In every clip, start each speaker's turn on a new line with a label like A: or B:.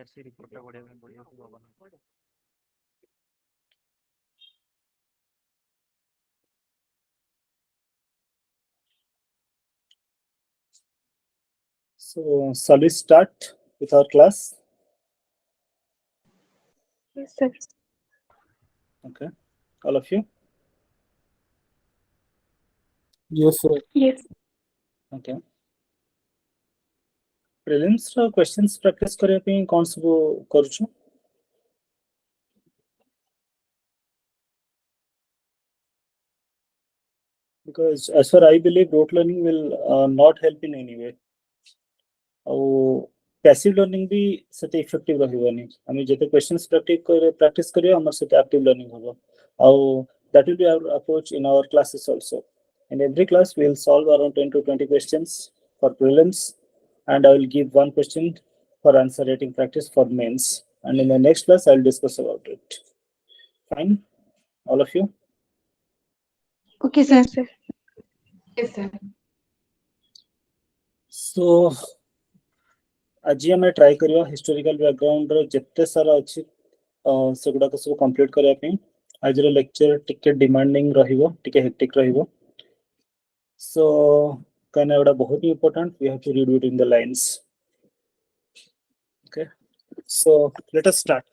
A: OPSC report ଟା ପଢିବା ପାଇଁ ପଡିବ କି ହବନି?
B: So, shall we start with our class?
C: Yes, sir.
B: Okay, all of you?
D: Yes, sir.
C: Yes.
B: Okay. Prelims questions practice କରିବା ପାଇଁ କଣ ସବୁ କରୁଛୁ? Because as far I believe, rote learning will not help in any way. और passive learning भी सेते effective रहइबनी. हामी जेते questions practice करियो हमर सेते active learning होबो. और that will be our approach in our classes also. In every class we will solve around 10 to 20 questions for prelims, and I will give one question for answer writing practice for mains. And in the next class I will discuss about it. Fine, all of you?
C: Okay, sir.
E: Yes, sir. Yes, sir.
B: So आज हम try करियो historical background रो जत्ते सारा अछि सेगुडा को सब complete करिया पे आज रो लेक्चर टिके डिमांडिंग रहिबो टिके हेक्टिक रहिबो सो कने एडा बहुत ही important we have to read it in the lines okay so let us start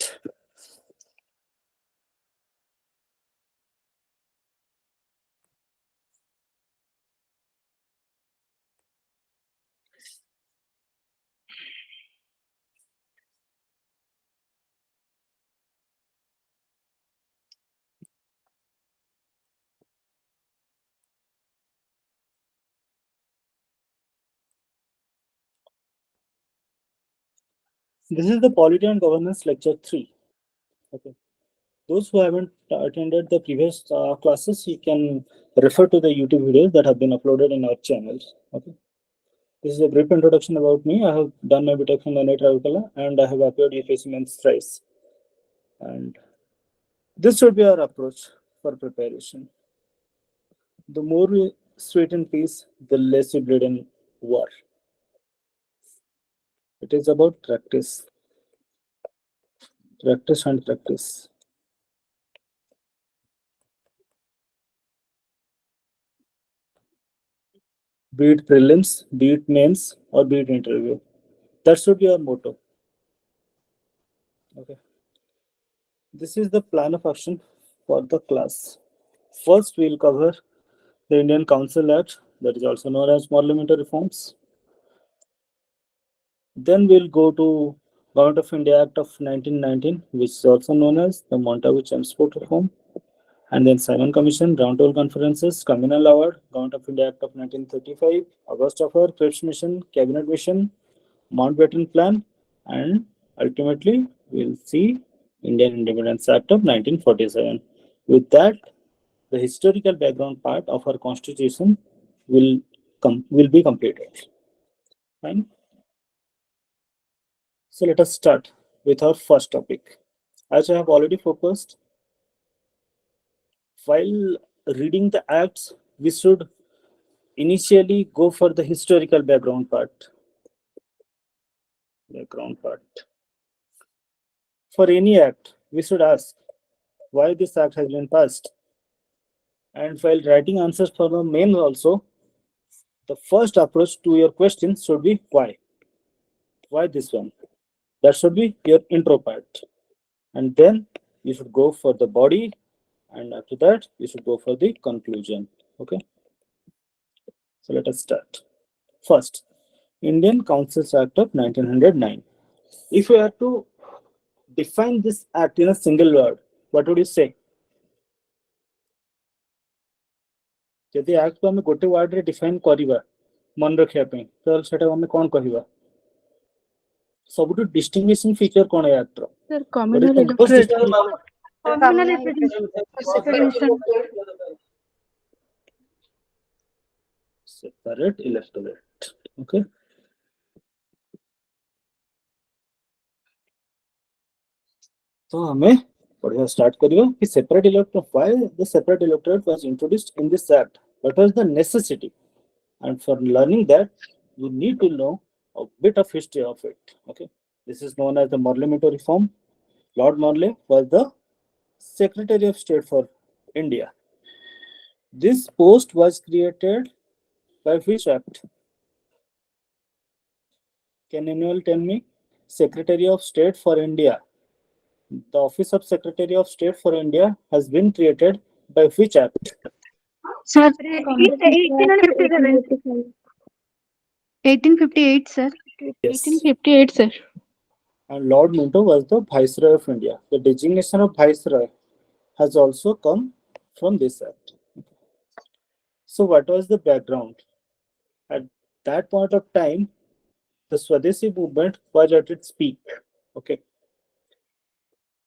B: This is the Polity and Governance lecture 3. Okay. Those who haven't attended the previous classes, you can refer to the YouTube videos that have been uploaded in our channels. Okay. This is a brief introduction about me. I have done my BTech from the NET Ravikala and I have appeared UPSC Mains thrice. And this should be our approach for preparation. The more we sweeten peace, the less we bleed in war. It is about practice. Practice and practice. Be it prelims, be it mains, or be it interview. That should be our motto. Okay. This is the plan of action for the class. First, we'll cover the Indian Council Act, that is also known as Parliamentary Reforms. Then we'll go to Government of India Act of 1919, which is also known as the Montagu-Chelmsford Reform. And then Simon Commission, Roundtable Conferences, Communal Award, Government of India Act of 1935, August Offer, Cripps Mission, Cabinet Mission, Mountbatten Plan, and ultimately we'll see Indian Independence Act of 1947. With that, the historical background part of our constitution will be completed. Fine. So let us start with our first topic. As I have already focused, while reading the acts, we should initially go for the historical background part. For any act, we should ask why this act has been passed. And while writing answers for the main also, the first approach to your question should be why. Why this one? That should be your intro part. And then you should go for the body. And after that, you should go for the conclusion. Okay. So let us start. First, Indian Councils Act of 1909. If you have to define this act in a single word, what would you say? यदि act को हमें गोटे word रे define करिबा मन रखिया पे तो सेटा हमें कोन कहिबा सबटु डिस्टिंग्विशिंग फीचर कोन है एक्ट रो
C: Sir, communal electorate. Communal
B: separate electorate. Okay. तो हमें बढ़िया स्टार्ट करियो कि separate electorate, why the separate electorate was introduced in this act, what was the necessity, and for learning that you need to know a bit of history of it. Okay, This is known as the Morley-Minto reform. Lord Morley was the Secretary of State for India. This post was created by which act? Can anyone tell me? Secretary of State for India. The Office of Secretary of State for India has been created by which act?
C: Sir, 1858, sir.
B: Yes.
C: 1858, sir.
B: And Lord Minto was the Viceroy of India. The designation of Viceroy has also come from this act. So what was the background? At that point of time, the Swadeshi movement was at its peak. Okay.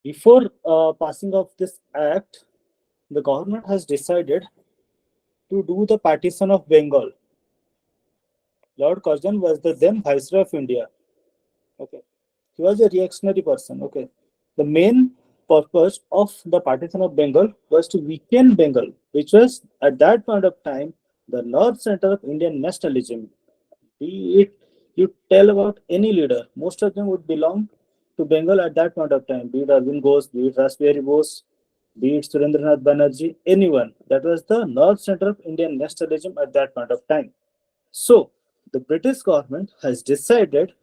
B: Before passing of this act, the government has decided to do the partition of Bengal. Lord Curzon was the then Viceroy of India. Okay. He was a reactionary person. Okay. The main purpose of the partition of Bengal was to weaken Bengal, which was at that point of time the nerve center of Indian nationalism. Be it you tell about any leader, most of them would belong to Bengal at that point of time. Be it Arvind Ghosh, be it Rasbihari Bose, be it Surendranath Banerjee, anyone. That was the nerve center of Indian nationalism at that point of time. So the British government has decided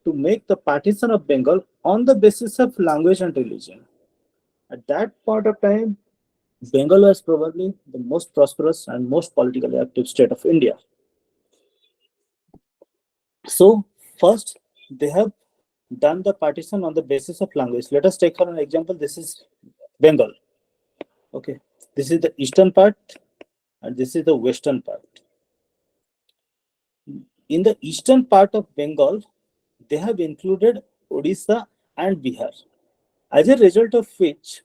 B: to make the partition of Bengal on the basis of language and religion. At that point of time, Bengal was probably the most prosperous and most politically active state of India. So first, they have done the partition on the basis of language. Let us take for an example. This is Bengal. Okay, this is the eastern part, and this is the western part. In the eastern part of Bengal, they have included Odisha and Bihar. As a result of which,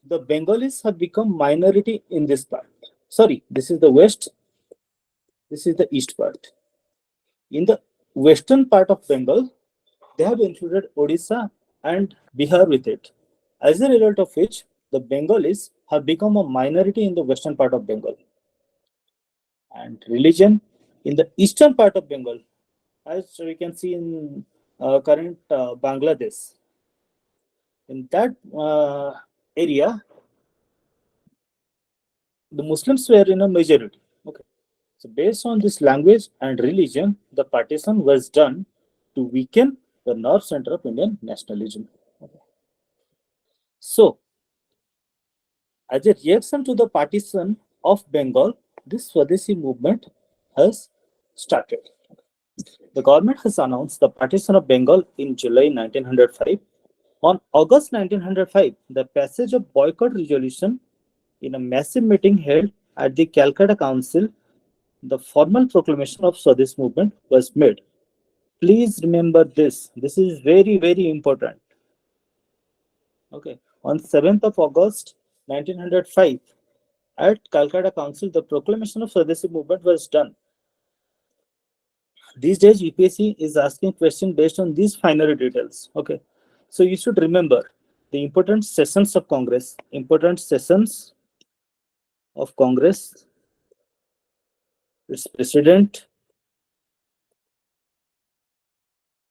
B: the Bengalis have become minority in this part. Sorry, this is the west, this is the east part. In the western part of Bengal, they have included Odisha and Bihar with it. As a result of which, the Bengalis have become a minority in the western part of Bengal. And religion in the eastern part of Bengal, as we can see in current Bangladesh, in that area, the Muslims were in a majority. Okay. So based on this language and religion, the partition was done to weaken the nerve center of Indian nationalism. Okay. So, as a reaction to the partition of Bengal, this Swadeshi movement has started. The government has announced the partition of Bengal in July 1905. On August 1905, the passage of boycott resolution in a massive meeting held at the Calcutta Council, the formal proclamation of Swadesh movement was made. Please remember this. This is very, very important. Okay. On 7th of August 1905, at Calcutta Council, the proclamation of Swadeshi movement was done. These days, UPSC is asking questions based on these finer details. Okay. So you should remember the important sessions of Congress, its president,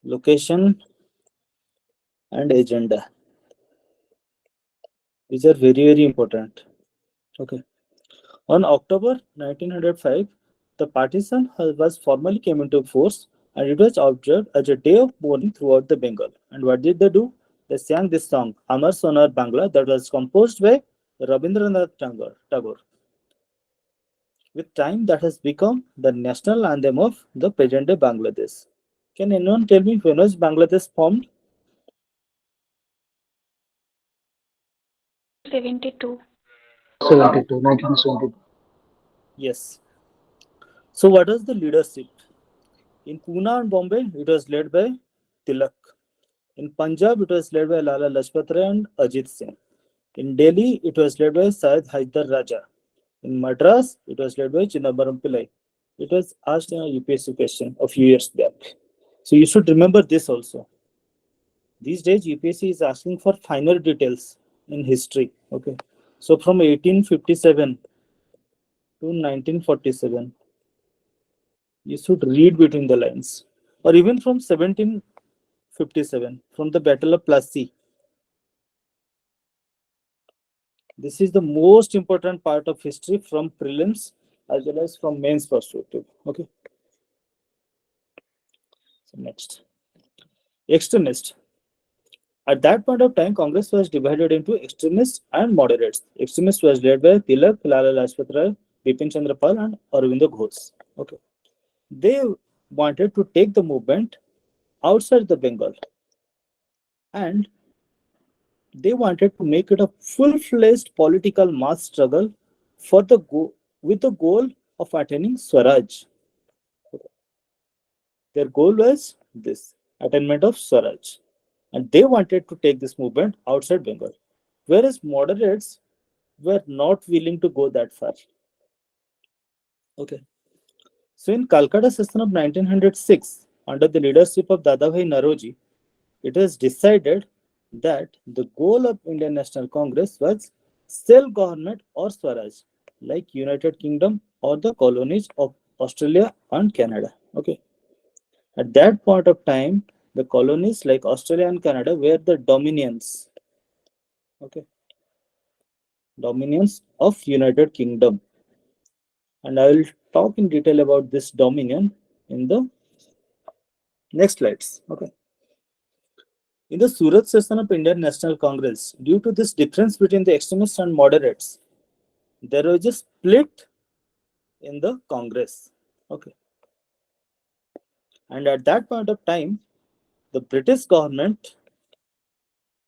B: location, and agenda. These are very, very important. Okay. On October 1905, the partition was formally came into force and it was observed as a day of mourning throughout the Bengal. And what did they do? They sang this song, Amar Sonar Bangla, that was composed by Rabindranath Tagore. With time, that has become the national anthem of the present day Bangladesh. Can anyone tell me when was Bangladesh formed?
C: 72.
D: 1972.
B: Yes. So what was the leadership? In Pune and Bombay, it was led by Tilak. In Punjab, it was led by Lala Lajpat Rai and Ajit Singh. In Delhi, it was led by Syed Haidar Raja. In Madras, it was led by Chidambaram Pillai. It was asked in a UPSC question a few years back. So you should remember this also. These days, UPSC is asking for finer details in history. Okay. So from 1857 to 1947, you should read between the lines. Or even from 17 57 from the Battle of Plassey. This is the most important part of history from prelims as well as from mains perspective. Okay. So next, extremist. At that point of time, Congress was divided into extremists and moderates. Extremists was led by Tilak, Lala Lajpat Rai, Bipin Chandra Pal, and Aurobindo Ghosh. Okay. They wanted to take the movement outside the Bengal, and they wanted to make it a full-fledged political mass struggle for the with the goal of attaining Swaraj. Their goal was this attainment of Swaraj, and they wanted to take this movement outside Bengal, whereas moderates were not willing to go that far. Okay. So in Calcutta session of 1906, under the leadership of Dadabhai Naroji, it was decided that the goal of Indian National Congress was self-government or Swaraj, like United Kingdom or the colonies of Australia and Canada. Okay. At that point of time, the colonies like Australia and Canada were the dominions. Okay. Dominions of United Kingdom. And I will talk in detail about this dominion in the next slides. Okay. In the Surat session of Indian National Congress, due to this difference between the extremists and moderates, there was a split in the Congress. Okay. And at that point of time, the British government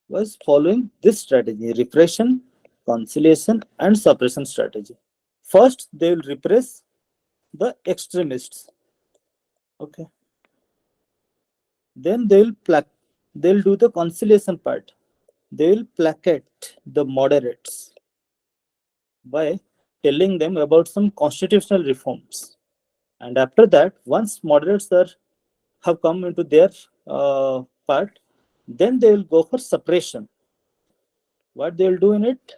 B: was following this strategy: repression, conciliation, and suppression strategy. First, they will repress the extremists. Okay. Then they'll do the conciliation part. They will placate the moderates by telling them about some constitutional reforms. And after that, once moderates have come into their part, then they will go for suppression. What they will do in it?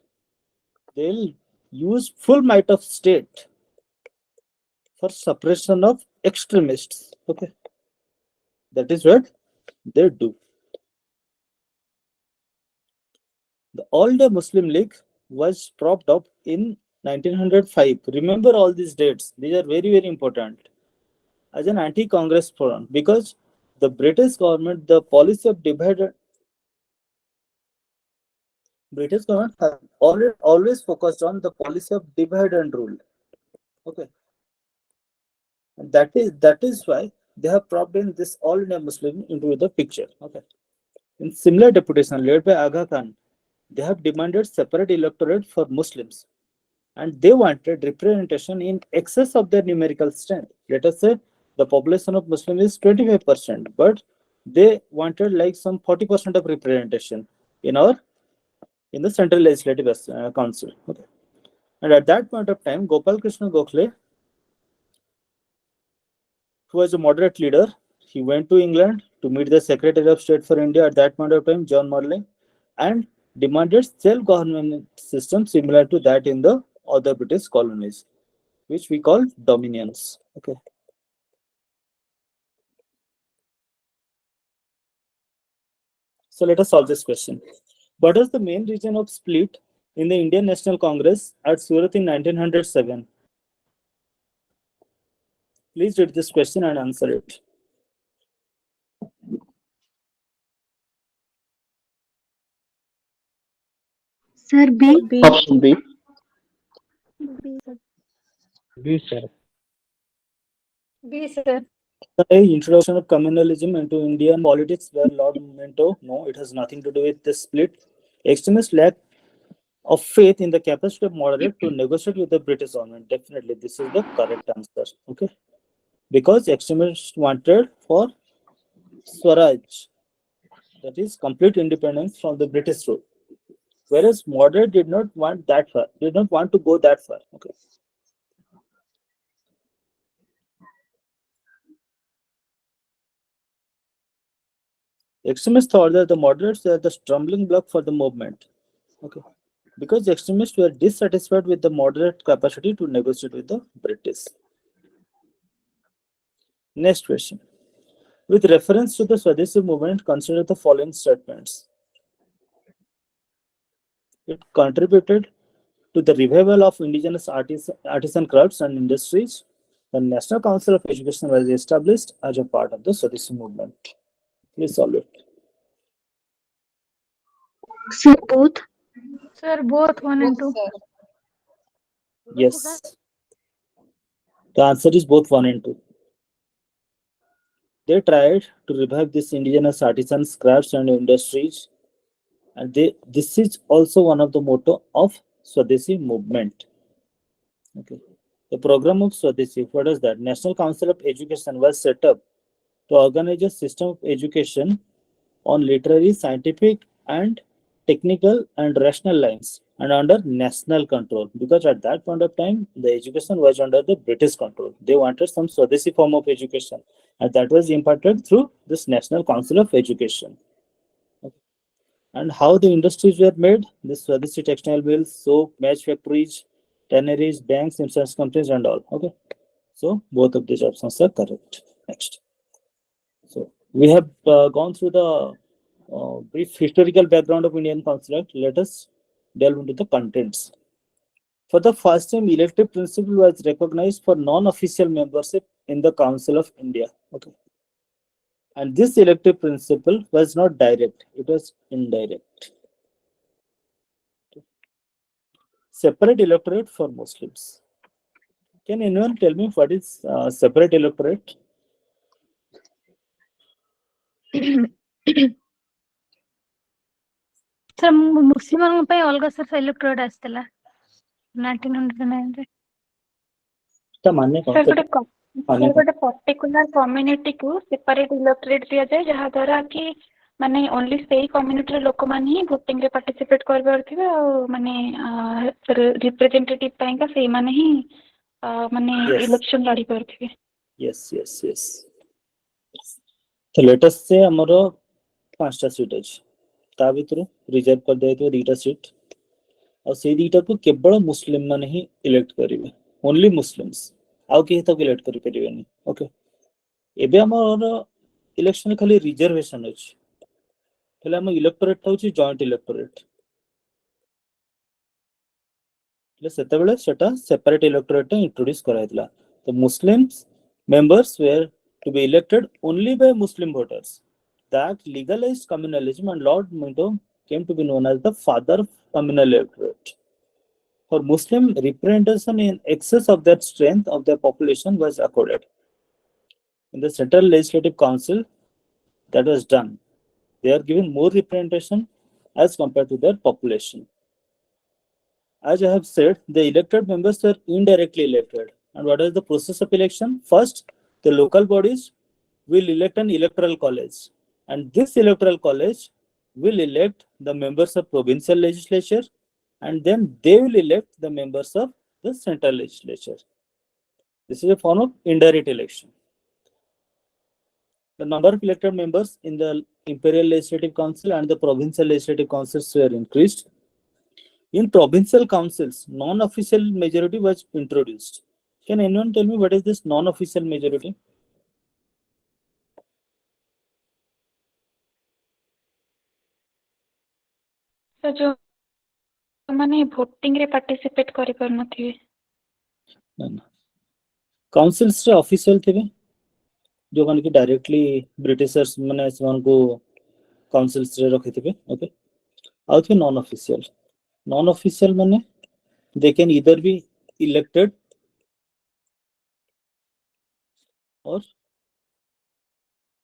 B: They will use full might of state for suppression of extremists. Okay, that is what they do. The All-India Muslim League was propped up in 1905. Remember all these dates. These are very, very important. As an anti-Congress forum, because the British government, the policy of divided, British government has always focused on the policy of divide and rule. Okay, and that is why they have propped in this All India Muslim into the picture. Okay, in similar deputation led by Aga Khan, they have demanded separate electorate for Muslims, and they wanted representation in excess of their numerical strength. Let us say the population of Muslims is 25%, but they wanted like some 40% of representation in the Central Legislative Council. Okay. And at that point of time, Gopal Krishna Gokhale, who was a moderate leader, he went to England to meet the Secretary of State for India at that point of time, John Morley, and demanded self-government system similar to that in the other British colonies, which we call dominions. Okay. So let us solve this question. What was the main reason of split in the Indian National Congress at Surat in 1907? Please read this question and answer it.
C: Sir, B.
D: Option B.
A: B, sir.
E: B, sir.
B: The introduction of communalism into Indian politics were Lord Minto. No, it has nothing to do with the split. Extremists lack of faith in the capacity of moderate to negotiate with the British government. Definitely, this is the correct answer. Okay, because extremists wanted for Swaraj, that is complete independence from the British rule, whereas moderate did not want that far. Did not want to go that far. Okay. Extremists thought that the moderates were the stumbling block for the movement. Okay. Because the extremists were dissatisfied with the moderate capacity to negotiate with the British. Next question. With reference to the Swadeshi movement, consider the following statements. It contributed to the revival of indigenous artisan crafts and industries. The National Council of Education was established as a part of the Swadeshi movement. Please solve it.
C: Sir, both.
E: Sir, both 1 and 2.
B: Yes. The answer is both 1 and 2. They tried to revive this indigenous artisans, crafts and industries, and this is also one of the motto of Swadeshi movement. Okay. The program of Swadeshi, what is that? National Council of Education was set up to organize a system of education on literary, scientific and technical and rational lines and under national control, because at that point of time the education was under the British control. They wanted some Swadeshi form of education, and that was imparted through this National Council of Education. Okay. And how the industries were made: this Swadeshi textile mills, soap, match factories, tanneries, banks, insurance companies and all. Okay, so both of these options are correct. Next. So we have gone through the brief historical background of Indian Consulate. Let us delve into the contents. For the first time, elective principle was recognized for non-official membership in the Council of India. Okay. And this elective principle was not direct, it was indirect. Separate electorate for Muslims. Can anyone tell me what is separate electorate?
E: Sir, Muslim ପାଇଁ ଅଲଗା sir electorate ଆସିଥିଲା 1909 ରେ।
B: ତା ମାନେ
E: Sir,
B: କଣ?
E: ଗୋଟେ particular community କୁ separate electorate ଦିଆଯାଏ, ଯାହା ଦ୍ୱାରା କି ମାନେ only ସେଇ community ର ଲୋକମାନେ ହିଁ voting ରେ participate କରିପାରୁଥିବେ, ଆଉ ମାନେ representative ପାଇଁକା ସେଇମାନେ ହିଁ ମାନେ election ଲଢି ପାରୁଥିବେ।
B: Yes. So let us say ଆମର 5ଟା ସିଟ୍ ଅଛି, ତା ଭିତରୁ ରିଜର୍ଭ କରିଦିଆଯାଇଥିବା 2ଟା ସିଟ୍, ଆଉ ସେଇ 2ଟାକୁ କେବଳ ମୁସଲିମ ମାନେ ହିଁ ଇଲେକ୍ଟ କରିବେ, ଓନ୍ଲି ମୁସଲିମ୍ସ, ଆଉ କେହି ତାକୁ ଇଲେକ୍ଟ କରିପାରିବେନି। ଓକେ, ଏବେ ଆମର ଇଲେକ୍ସନ ଖାଲି ରିଜର୍ଭେସନ ଅଛି, ହେଲେ ଆମ ଇଲେକ୍ଟୋରେଟ୍ ହେଉଛି ଜଏଣ୍ଟ ଇଲେକ୍ଟୋରେଟ୍। ସେତେବେଳେ ସେଟା ସେପାରେଟ ଇଲେକ୍ଟୋରେଟ୍ ଇଣ୍ଟ୍ରୋଡ୍ୟୁସ କରାଯାଇଥିଲା। ତ ମୁସଲିମ୍ସ members were to be elected only by Muslim voters. That legalized communalism, and Lord Minto came to be known as the father of communal electorate. For Muslim, representation in excess of that strength of their population was accorded. In the Central Legislative Council, that was done. They are given more representation as compared to their population. As I have said, the elected members were indirectly elected. And what is the process of election? First, the local bodies will elect an electoral college, and this electoral college will elect the members of provincial legislature, and then they will elect the members of the central legislature. This is a form of indirect election. The number of elected members in the Imperial Legislative Council and the provincial legislative councils were increased. In provincial councils, non-official majority was introduced. Can anyone tell me what is this non-official majority?
E: So जो माने voting रे participate करि पार नथिबे।
B: Councils रे official थिबे, जो माने कि directly Britishers माने समान को काउंसिल्स रे रखिथिबे। ओके, आउ थे नॉन ऑफिशियल। नॉन ऑफिशियल माने they can either be elected or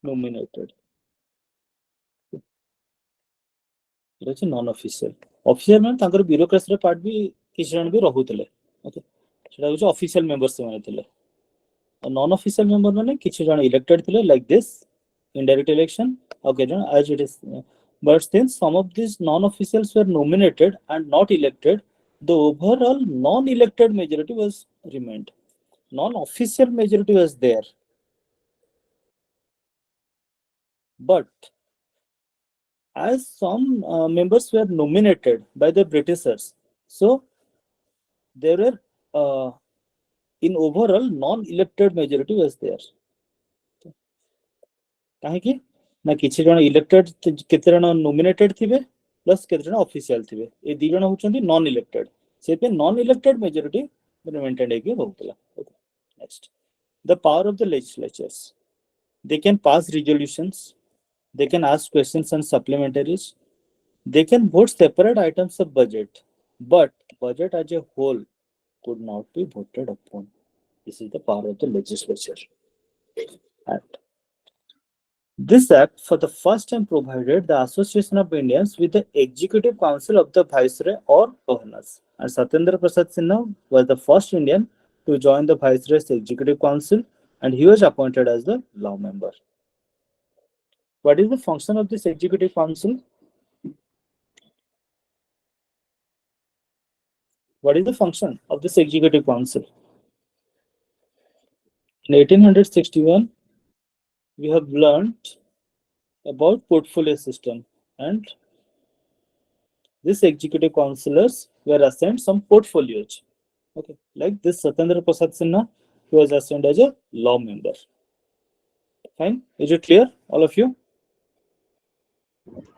B: nominated. It is non-official. Official माने तांकर ब्यूरोक्रेसी रे पार्ट भी किछ जण भी रहुतले। ओके, सेटा होछ ऑफिशियल मेंबर्स से माने थिले। नॉन ऑफिशियल मेंबर माने किछ जण इलेक्टेड थिले, like this indirect election. Okay, as it is, but since some of these non-officials were nominated and not elected, the overall non-elected majority was remained. Non-official majority was there, but as some members were nominated by the Britishers, so there were in overall non-elected majority was there. କାହିଁକି ନା କିଛି ଜଣ ଇଲେକ୍ଟେଡ କେତେ ଜଣ nominated ଥିବେ plus କେତେ ଜଣ official ଥିବେ ଏ ଦି ଜଣ ହଉଛନ୍ତି ନନ୍ ଇଲେକ୍ଟେଡ ସେଥିପାଇଁ ନନ୍ ଇଲେକ୍ଟେଡ ମେଜରିଟି ମେଣ୍ଟେନ୍ ହେଇକି ରହୁଥିଲା next the power of the legislatures they can pass resolutions they can ask questions and supplementaries they can vote separate items of budget but budget as a whole could not be voted upon this is the power of the legislature and this act for the first time provided the association of Indians with the executive council of the viceroy or governors and Satyendra Prasad Sinha was the first Indian to join the viceroy's executive council and he was appointed as the law member. What is the function of this executive council? What is the function of this executive council? In 1861, we have learned about portfolio system and this executive councillors were assigned some portfolios. Okay, like this Satyendra Prasad Sinha, he was assigned as a law member. Fine, is it clear, all of you?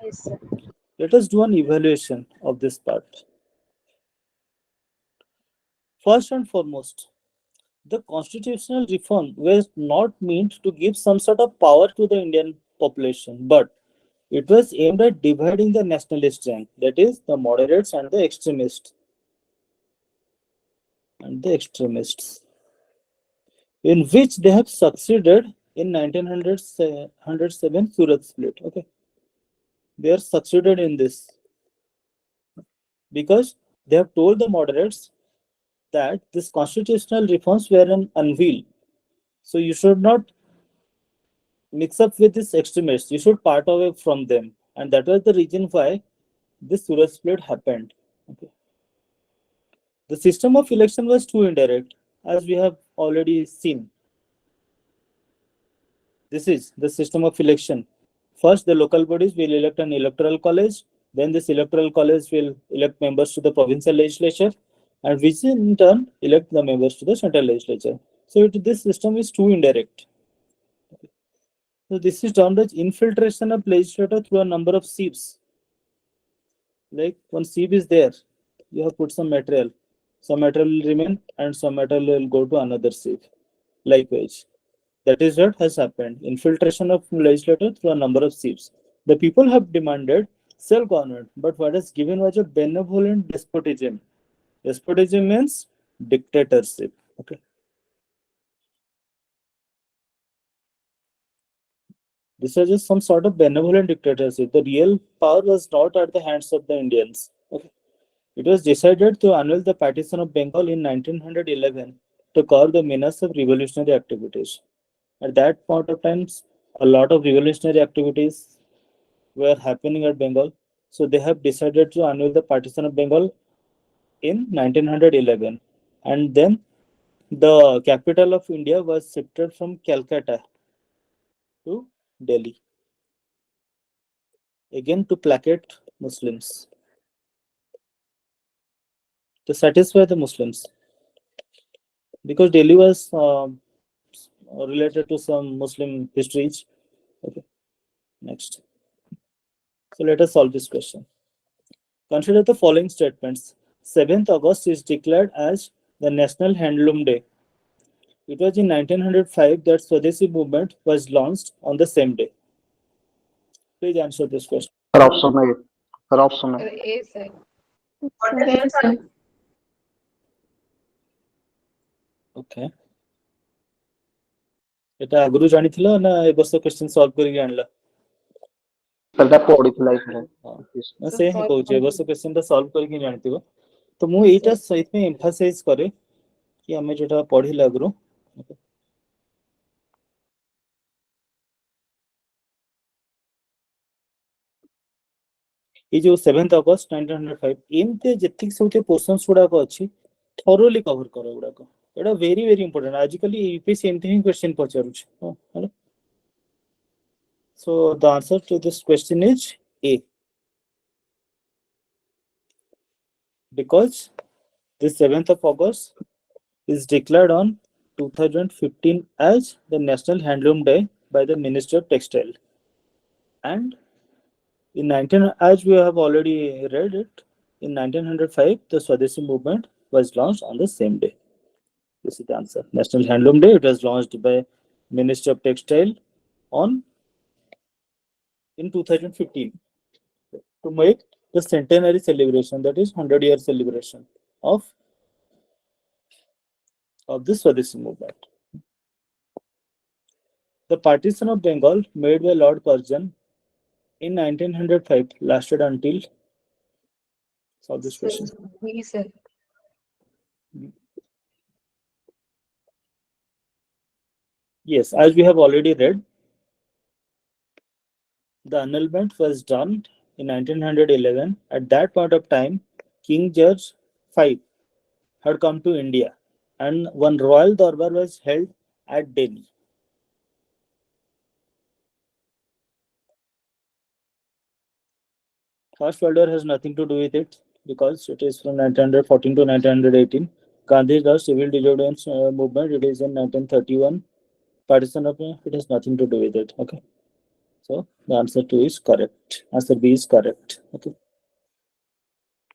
C: Yes, sir.
B: Let us do an evaluation of this part. First and foremost, the constitutional reform was not meant to give some sort of power to the Indian population, but it was aimed at dividing the nationalist rank, that is, the moderates and the extremists. In which they have succeeded in 1907 Surat split. Okay, they are succeeded in this because they have told the moderates that these constitutional reforms were an unveil. So you should not mix up with these extremists. You should part away from them, and that was the reason why this Surat split happened. Okay. The system of election was too indirect, as we have already seen. This is the system of election. First, the local bodies will elect an electoral college. Then this electoral college will elect members to the provincial legislature, and which in turn elect the members to the central legislature. So this system is too indirect. So this is termed as infiltration of legislature through a number of sieves. Like one sieve is there, you have put some material will remain and some material will go to another sieve. Likewise, that is what has happened. Infiltration of legislature through a number of sieves. The people have demanded self-government, but what is given was a benevolent despotism. Despotism means dictatorship. Okay. This was just some sort of benevolent dictatorship. The real power was not at the hands of the Indians. Okay. It was decided to annul the partition of Bengal in 1911 to curb the menace of revolutionary activities. At that point of time, a lot of revolutionary activities were happening at Bengal. So they have decided to annul the partition of Bengal in 1911. And then the capital of India was shifted from Calcutta to Delhi. Again to placate Muslims. To satisfy the Muslims. Because Delhi was related to some Muslim histories. Okay. Next. So let us solve this question. Consider the following statements. 7th August is declared as the National Handloom Day. It was in 1905 that Swadeshi movement was launched on the same day. Please answer this question.
A: Option A. Option A.
C: Yes, sir.
E: Yes, sir.
B: Okay. এটা আগুରୁ ଜାଣିଥିଲ ନା ଏ ବର୍ଷ question solve କରିକି ଆଣିଲ?
A: ସେଟା ପଡିଥିଲା ଏଥିରେ।
B: ନା ସେ ହିଁ କହୁଛି ଏ ବର୍ଷ କ୍ୱେଶ୍ଚନ ଟା ସଲ୍ଭ କରିକି ଜାଣିଥିବ। ତ ମୁଁ ଏଇଟା ସେଇଥିପାଇଁ ଏମ୍ଫାସାଇଜ କରେ କି ଆମେ ଯୋଉଟା ପଢିଲା ଆଗୁରୁ এই ଯୋଉ 7th August 1905 ଏମିତି ଯେତିକି ସବୁ ପୋର୍ସନ୍ସ ଗୁଡାକ ଅଛି ଥରୋଲି କଭର କର ଗୁଡାକ। ଏଟା very very important. ଆଜିକାଲି ୟୁପିଏସସି ଏମିତି ହିଁ କ୍ୱେଶ୍ଚନ ପଚାରୁଛି। So the answer to this question is A. Because the 7th of August is declared on 2015 as the National Handloom Day, by the Ministry of Textile. And in 19, as we have already read it, in 1905, the Swadeshi movement was launched on the same day. This is the answer. National Handloom Day. It was launched by Ministry of Textile in 2015 to make the centenary celebration, that is 100-year celebration of the Swadeshi movement. The partition of Bengal made by Lord Curzon in 1905 lasted until, solve this question. Yes, as we have already read, the annulment was done in 1911. At that point of time, King George V had come to India and one royal darbar was held at Delhi. First World War has nothing to do with it because it is from 1914 to 1918. Gandhi's civil disobedience movement, it is in 1931. Partition of it has nothing to do with it. Okay. So the answer 2 is correct. Answer B is correct. Okay.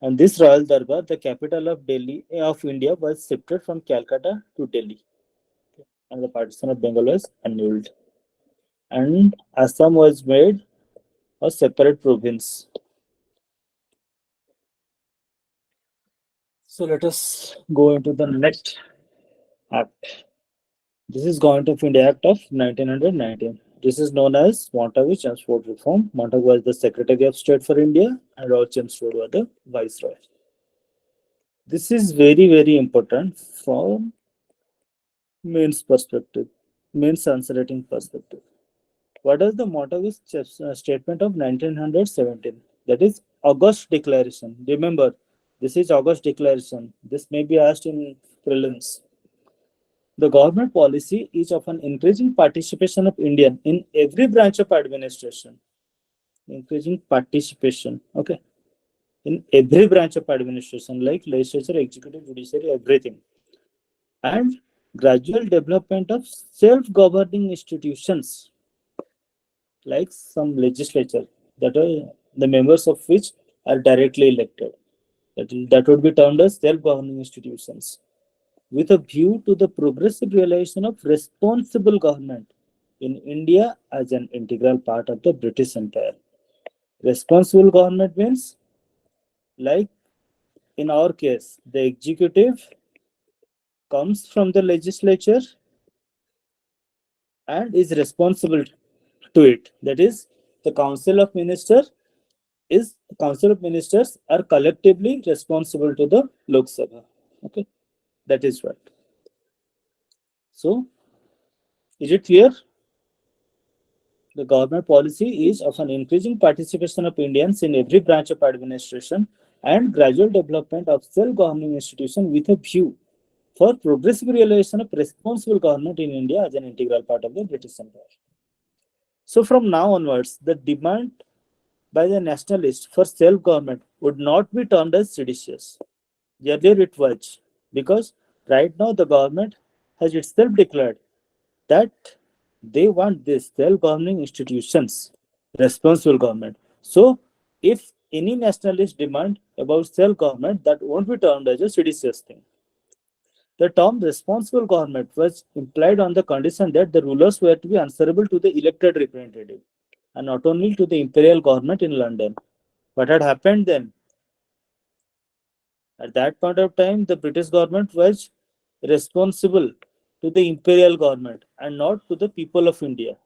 B: And this royal darbar, the capital of Delhi of India, was shifted from Calcutta to Delhi. Okay. And the partition of Bengal was annulled. And Assam was made a separate province. So let us go into the next act. This is Government of India Act of 1919. This is known as Montagu Chelmsford Reform. Montagu was the Secretary of State for India and Lord Chelmsford was the Viceroy. This is very, very important from mains perspective, mains answer writing perspective. What is the Montagu statement of 1917? That is August Declaration. Remember, this is August Declaration. This may be asked in prelims. The government policy is of an increasing participation of Indian in every branch of administration. Increasing participation, okay, in every branch of administration, like legislature, executive, judiciary, everything. And gradual development of self-governing institutions, like some legislature, that are the members of which are directly elected. That would be termed as self-governing institutions, with a view to the progressive realization of responsible government in India as an integral part of the British Empire. Responsible government means, like in our case, the executive comes from the legislature and is responsible to it. That is, the Council of Ministers are collectively responsible to the Lok Sabha. Okay, that is what. So, is it clear? The government policy is of an increasing participation of Indians in every branch of administration and gradual development of self-governing institutions with a view for progressive realization of responsible government in India as an integral part of the British Empire. So from now onwards, the demand by the nationalists for self-government would not be termed as seditious. Earlier it was, because right now the government has itself declared that they want this self-governing institutions, responsible government. So if any nationalist demand about self-government, that won't be termed as a seditious thing. The term responsible government was implied on the condition that the rulers were to be answerable to the elected representative and not only to the imperial government in London. What had happened then? At that point of time, the British government was responsible to the imperial government and not to the people of India.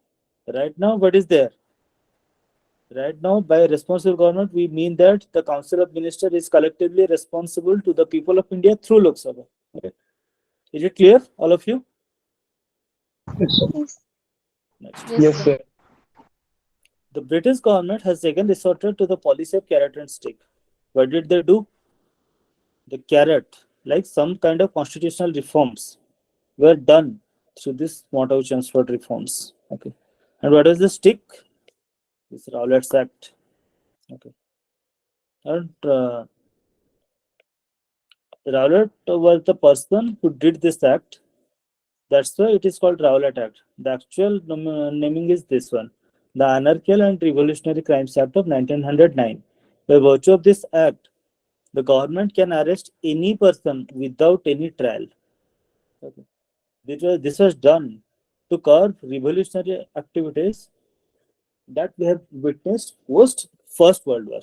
B: Right now, what is there? Right now, by responsible government, we mean that the Council of Ministers is collectively responsible to the people of India through Lok Sabha. Okay. Is it clear, all of you?
C: Yes.
B: Next.
A: Yes, sir.
B: The British government has again resorted to the policy of carrot and stick. What did they do? The carrot, like some kind of constitutional reforms, were done through this Montagu Chelmsford reforms. Okay. And what is the stick? This Rowlatt's Act. Okay. And Rowlatt was the person who did this act That's why it is called Rowlatt Act. The actual naming is this one, the Anarchical and Revolutionary Crimes Act of 1909. By virtue of this act, the government can arrest any person without any trial. Okay. This was done to curb revolutionary activities that we have witnessed post First World War.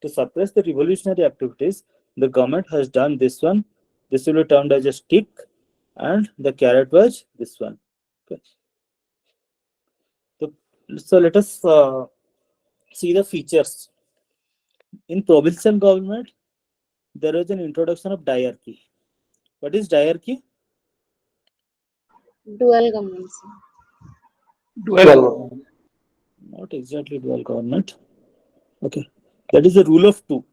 B: To suppress the revolutionary activities, the government has done this one. This will be termed as a stick, and the carrot was this one. Okay. So let us see the features. In provincial government, there is an introduction of diarchy. What is diarchy?
C: Dual government.
A: Dual.
B: Not exactly dual government. Okay. That is the rule of two.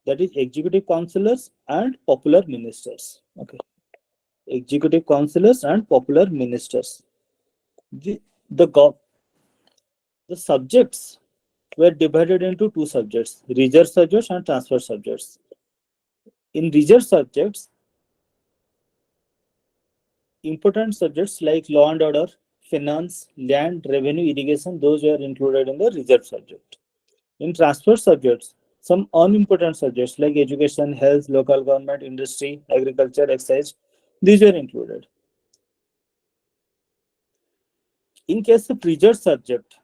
B: That is executive councillors and popular ministers. Okay. Executive councillors and popular ministers. The subjects were divided into two subjects, reserve subjects and transfer subjects. In reserve subjects, important subjects like law and order, finance, land, revenue, irrigation, those were included in the reserve subject. In transfer subjects, some unimportant subjects like education, health, local government, industry, agriculture, excise, these were included. In case of reserve subject,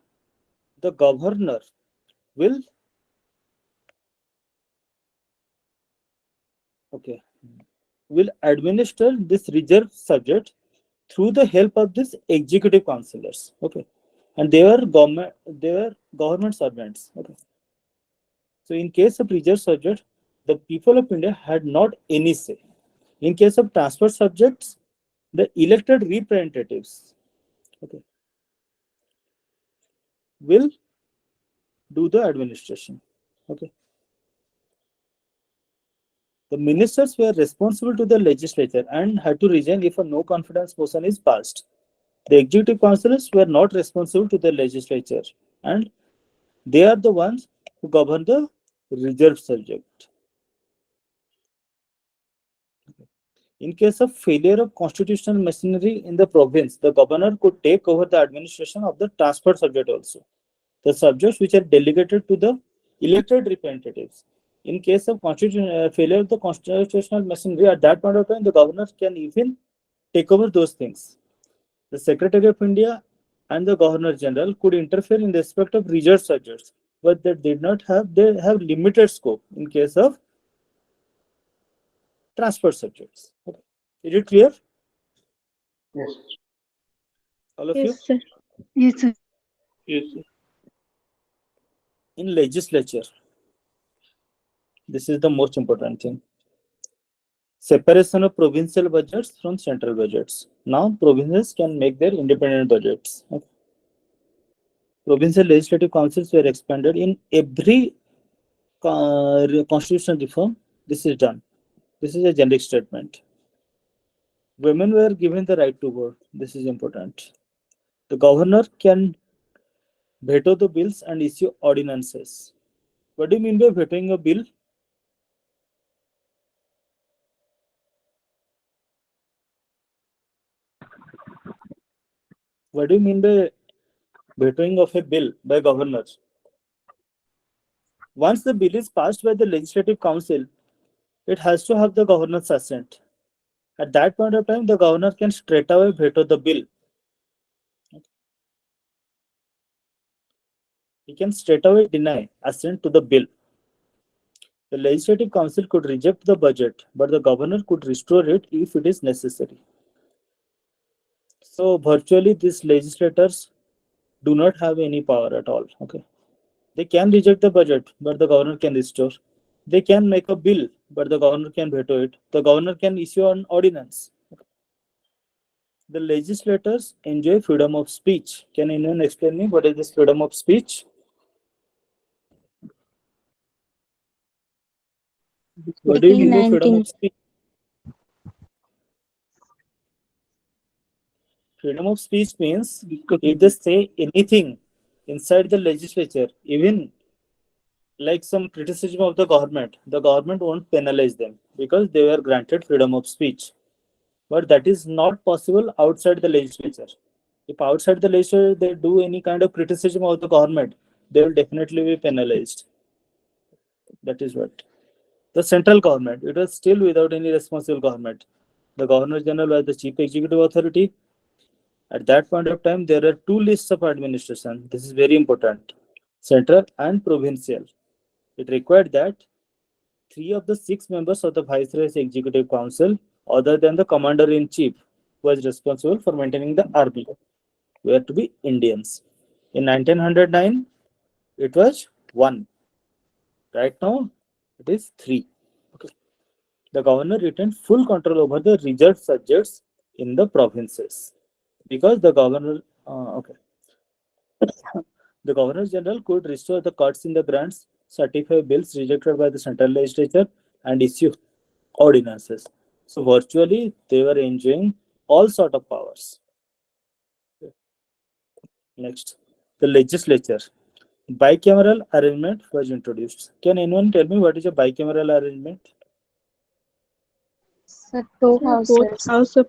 B: the governor will administer this reserve subject through the help of these executive councillors. Okay, and they were government servants. Okay, so in case of reserve subject, the people of India had not any say. In case of transfer subjects, the elected representatives, okay, will do the administration. Okay, the ministers were responsible to the legislature and had to resign if a no confidence motion is passed. The executive councillors were not responsible to the legislature, and they are the ones who govern the reserve subject. In case of failure of constitutional machinery in the province, the governor could take over the administration of the transferred subject also. The subjects which are delegated to the elected representatives. In case of failure of the constitutional machinery, at that point of time, the governor can even take over those things. The Secretary of India and the Governor General could interfere in respect of reserve subjects, but they have limited scope in case of transfer subjects. Okay. Is it clear?
A: Yes.
B: All of you?
C: Yes, sir. Yes, sir.
D: Yes, sir.
B: In legislature, this is the most important thing. Separation of provincial budgets from central budgets. Now, provinces can make their independent budgets. Okay. Provincial legislative councils were expanded in every constitutional reform. This is done. This is a generic statement. Women were given the right to vote. This is important. The governor can veto the bills and issue ordinances. What do you mean by vetoing a bill? What do you mean by vetoing of a bill by governor? Once the bill is passed by the legislative council, it has to have the governor's assent. At that point of time, the governor can straight away veto the bill. He can straight away deny assent to the bill. The legislative council could reject the budget, but the governor could restore it if it is necessary. So virtually these legislators do not have any power at all. Okay, they can reject the budget, but the governor can restore. They can make a bill, but the governor can veto it. The governor can issue an ordinance. Okay. The legislators enjoy freedom of speech. Can anyone explain me what is this freedom of speech? What do you mean by freedom of speech? Freedom of speech means if they say anything inside the legislature, even like some criticism of the government won't penalize them because they were granted freedom of speech. but that is not possible outside the legislature. If outside the legislature they do any kind of criticism of the government, they will definitely be penalized. That is what. The central government, it was still without any responsible government. The Governor General was the chief executive authority. At that point of time, there are two lists of administration. This is very important: central and provincial. It required that 3 of the 6 members of the Viceroy's Executive Council, other than the Commander-in-Chief, was responsible for maintaining the army, were to be Indians. In 1909, it was 1. Right now, it is 3. Okay. The governor retained full control over the reserved subjects in the provinces, because the governor, the Governor General could restore the cuts in the grants, certify bills rejected by the central legislature, and issue ordinances. So virtually, they were enjoying all sort of powers. Next, the legislature. Bicameral arrangement was introduced. Can anyone tell me what is a bicameral arrangement?
C: Sir, two
A: Both
C: houses.
A: house of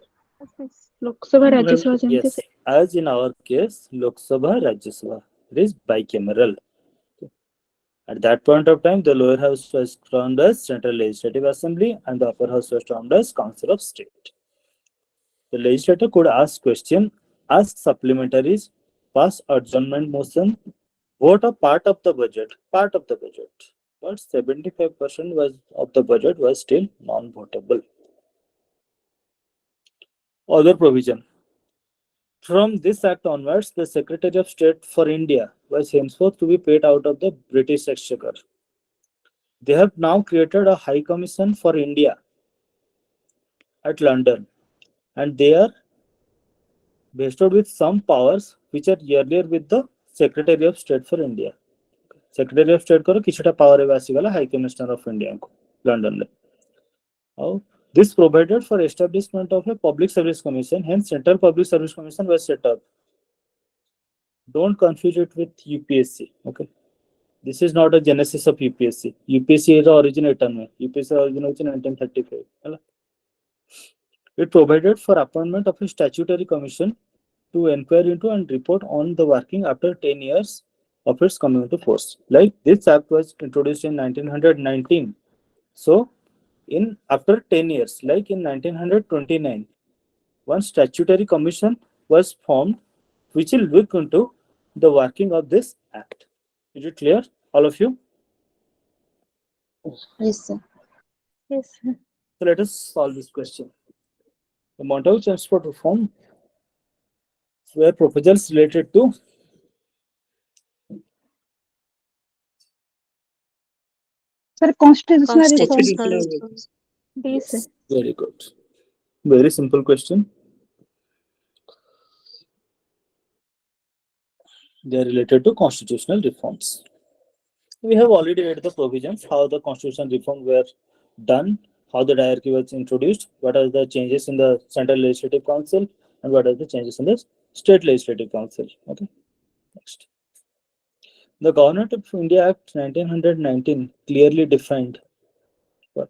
A: Lok Sabha, Rajya Sabha ଯେମିତି
B: Yes, as in our case, Lok Sabha, Rajya Sabha. It is bicameral. At that point of time, the lower house was termed as Central Legislative Assembly and the upper house was termed as Council of State. The legislator could ask questions, ask supplementaries, pass adjournment motion, vote a part of the budget, but 75% of the budget was still non-votable. Other provision. From this act onwards, the Secretary of State for India was henceforth to be paid out of the British Exchequer. They have now created a High Commission for India at London, and they are bestowed with some powers which are earlier with the Secretary of State for India. Secretary of State को किछटा power एवं आसीगला High Commissioner of India को London ले. This provided for establishment of a Public Service Commission. Hence, Central Public Service Commission was set up. Don't confuse it with UPSC. Okay, this is not a genesis of UPSC. UPSC is originator में. UPSC originated in 1935. It provided for appointment of a statutory commission to inquire into and report on the working after 10 years of its coming into force. Like this act was introduced in 1919. So, after 10 years, like in 1929, one statutory commission was formed which will look into the working of this act. Is it clear, all of you?
C: Yes, sir.
A: yes, sir.
B: So let us solve this question. The Montagu Transport Reform were proposals related to
C: Sir, constitutional reform.
A: Constitutional reforms. Yes, sir.
B: very good. Very simple question. They are related to constitutional reforms. We have already read the provisions, how the constitutional reform were done, how the hierarchy was introduced, what are the changes in the Central Legislative Council, and what are the changes in the State Legislative Council. Okay. Next. The Government of India Act 1919 clearly defined what?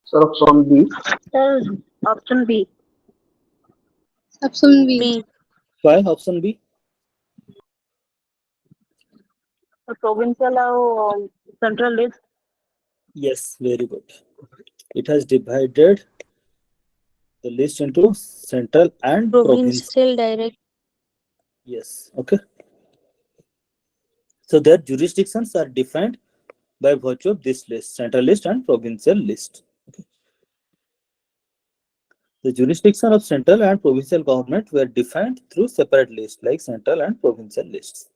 A: Sir, option B. Option B.
C: Option B.
A: B.
B: Why option B?
A: Provincial or central list.
B: Yes, very good. It has divided the list into central and provincial.
A: Provincial direct.
B: Yes, okay. So their jurisdictions are defined by virtue of this list, central list and provincial list. Okay. The jurisdiction of central and provincial government were defined through separate lists like central and provincial lists.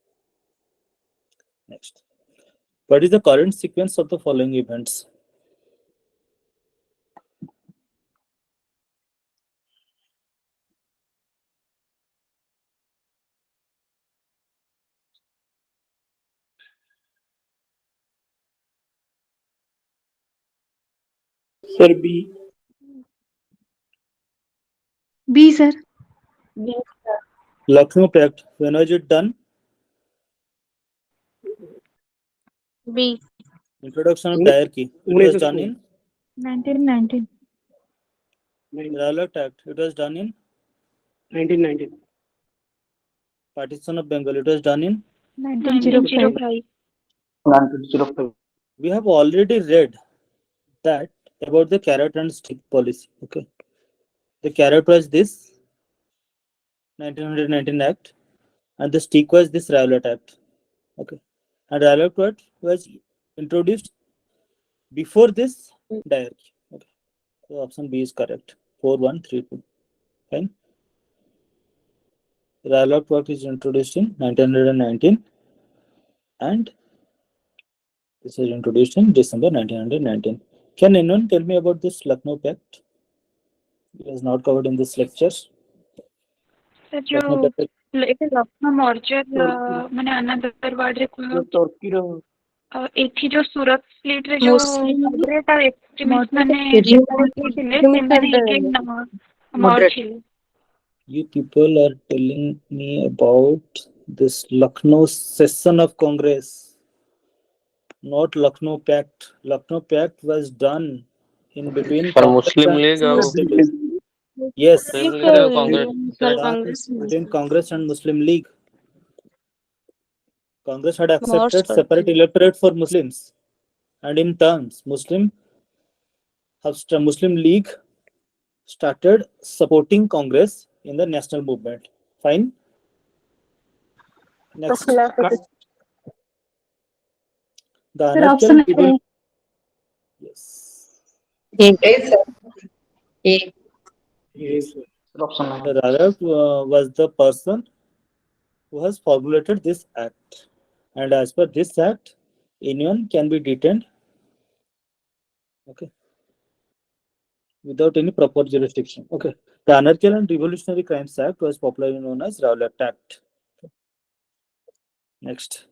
B: Next. What is the current sequence of the following events?
A: Sir, B.
C: B, sir.
A: B, sir.
B: Lucknow Pact, when was it done?
F: B.
B: Introduction of diarchy. It was done in
C: 1919.
B: Rowlatt Act. It was done in
A: 1919.
B: Partition of Bengal. It was done in
C: 1905.
E: 1905.
A: 1905.
B: we have already read that about the carrot and stick policy. Okay, the carrot was this 1919 Act, and the stick was this Rowlatt Act. Okay, and Rowlatt Act was introduced before this diarchy. Okay, so option B is correct. 4132. Fine. Rowlatt Act is introduced in 1919, and this is introduced in December 1919. Can anyone tell me about this Lucknow Pact? It is not covered in this lecture.
E: Sir जो ଏଠି Lucknow merger ମାନେ another word ରେ କୁହା
A: ଟର୍କିର
E: ଏଠି ଯୋଉ Surat split ରେ ଯୋଉ moderate ଆଉ extremist ମାନେ ଥିଲେ ସେମାନେ again merge ଥିଲେ.
B: You people are telling me about this Lucknow session of Congress, not Lucknow Pact. Lucknow Pact was done in between
F: Muslim League
B: yes,
F: Congress.
B: between Congress and Muslim League. Congress had accepted separate electorate for Muslims, and in turns, Muslim League started supporting Congress in the national movement. Fine. Next. The
C: Sir, option A.
B: Yes.
A: option
B: The Rajat was the person who has formulated this act, and as per this act, anyone can be detained, okay, without any proper jurisdiction. Okay. The Anarchical and Revolutionary Crimes Act was popularly known as Rowlatt Act. Next.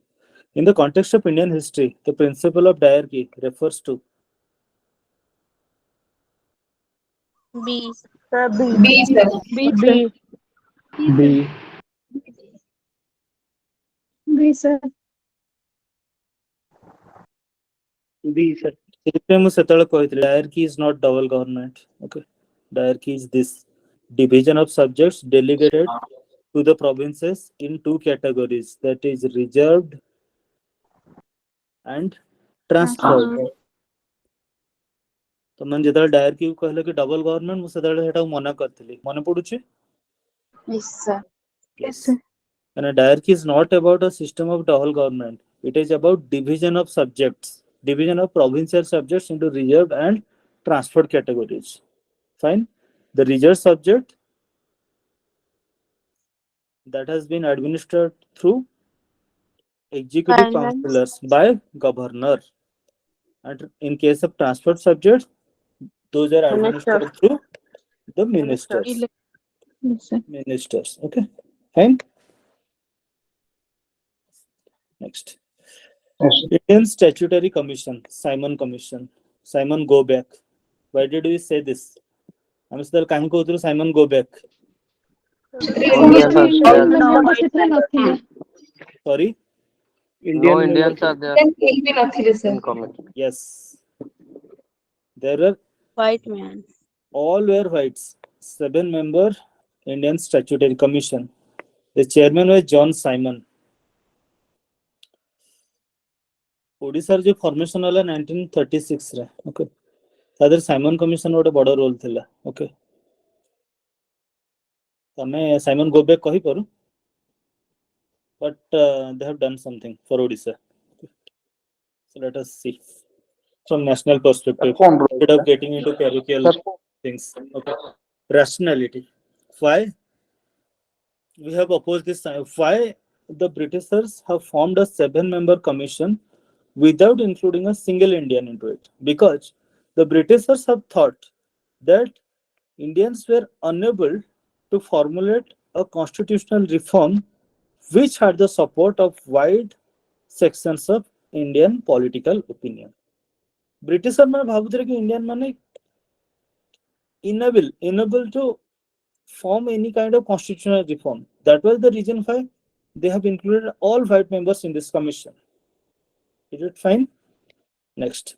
B: In the context of Indian history, the principle of diarchy refers to
F: B.
C: B, sir. B, sir.
A: B, sir.
B: Diarchy is not double government. Okay. Diarchy is this division of subjects delegated to the provinces in two categories, that is reserved and transferred. तो मन जेतल dyarchy कहले कि double government मु सेतल हेटा मना करथली मने पडुची
C: Yes, sir.
B: yes and a diarchy is not about a system of double government, it is about division of subjects, division of provincial subjects into reserved and transferred categories. Fine. The reserved subject that has been administered through executive councillors by governor, and in case of transferred subjects, those are administered through the ministers.
C: Yes, sir.
B: Ministers. Okay. Fine. Next. Indian Statutory Commission, Simon Commission. Simon go back. Why did we say this? I'm still kind go through Simon go back. Sorry.
F: No Indians are there in comment.
B: Yes. There were
F: White man.
B: all were whites. 7-member Indian Statutory Commission. The chairman was John Simon. Odisha जो formation वाला 1936 रे okay तादर Simon commission गोटे बड़ role थिला okay तमे Simon go back कहि करू but they have done something for Odisha so let us see from national perspective instead of getting into parochial things. Okay, rationality. Why we have opposed this? Why the Britishers have formed a 7-member commission without including a single Indian into it? Because the Britishers have thought that Indians were unable to formulate a constitutional reform which had the support of wide sections of Indian political opinion. Britishers man bhabuthile ki Indian mane unable to form any kind of constitutional reform. That was the reason why they have included all white members in this commission. Is it fine? Next.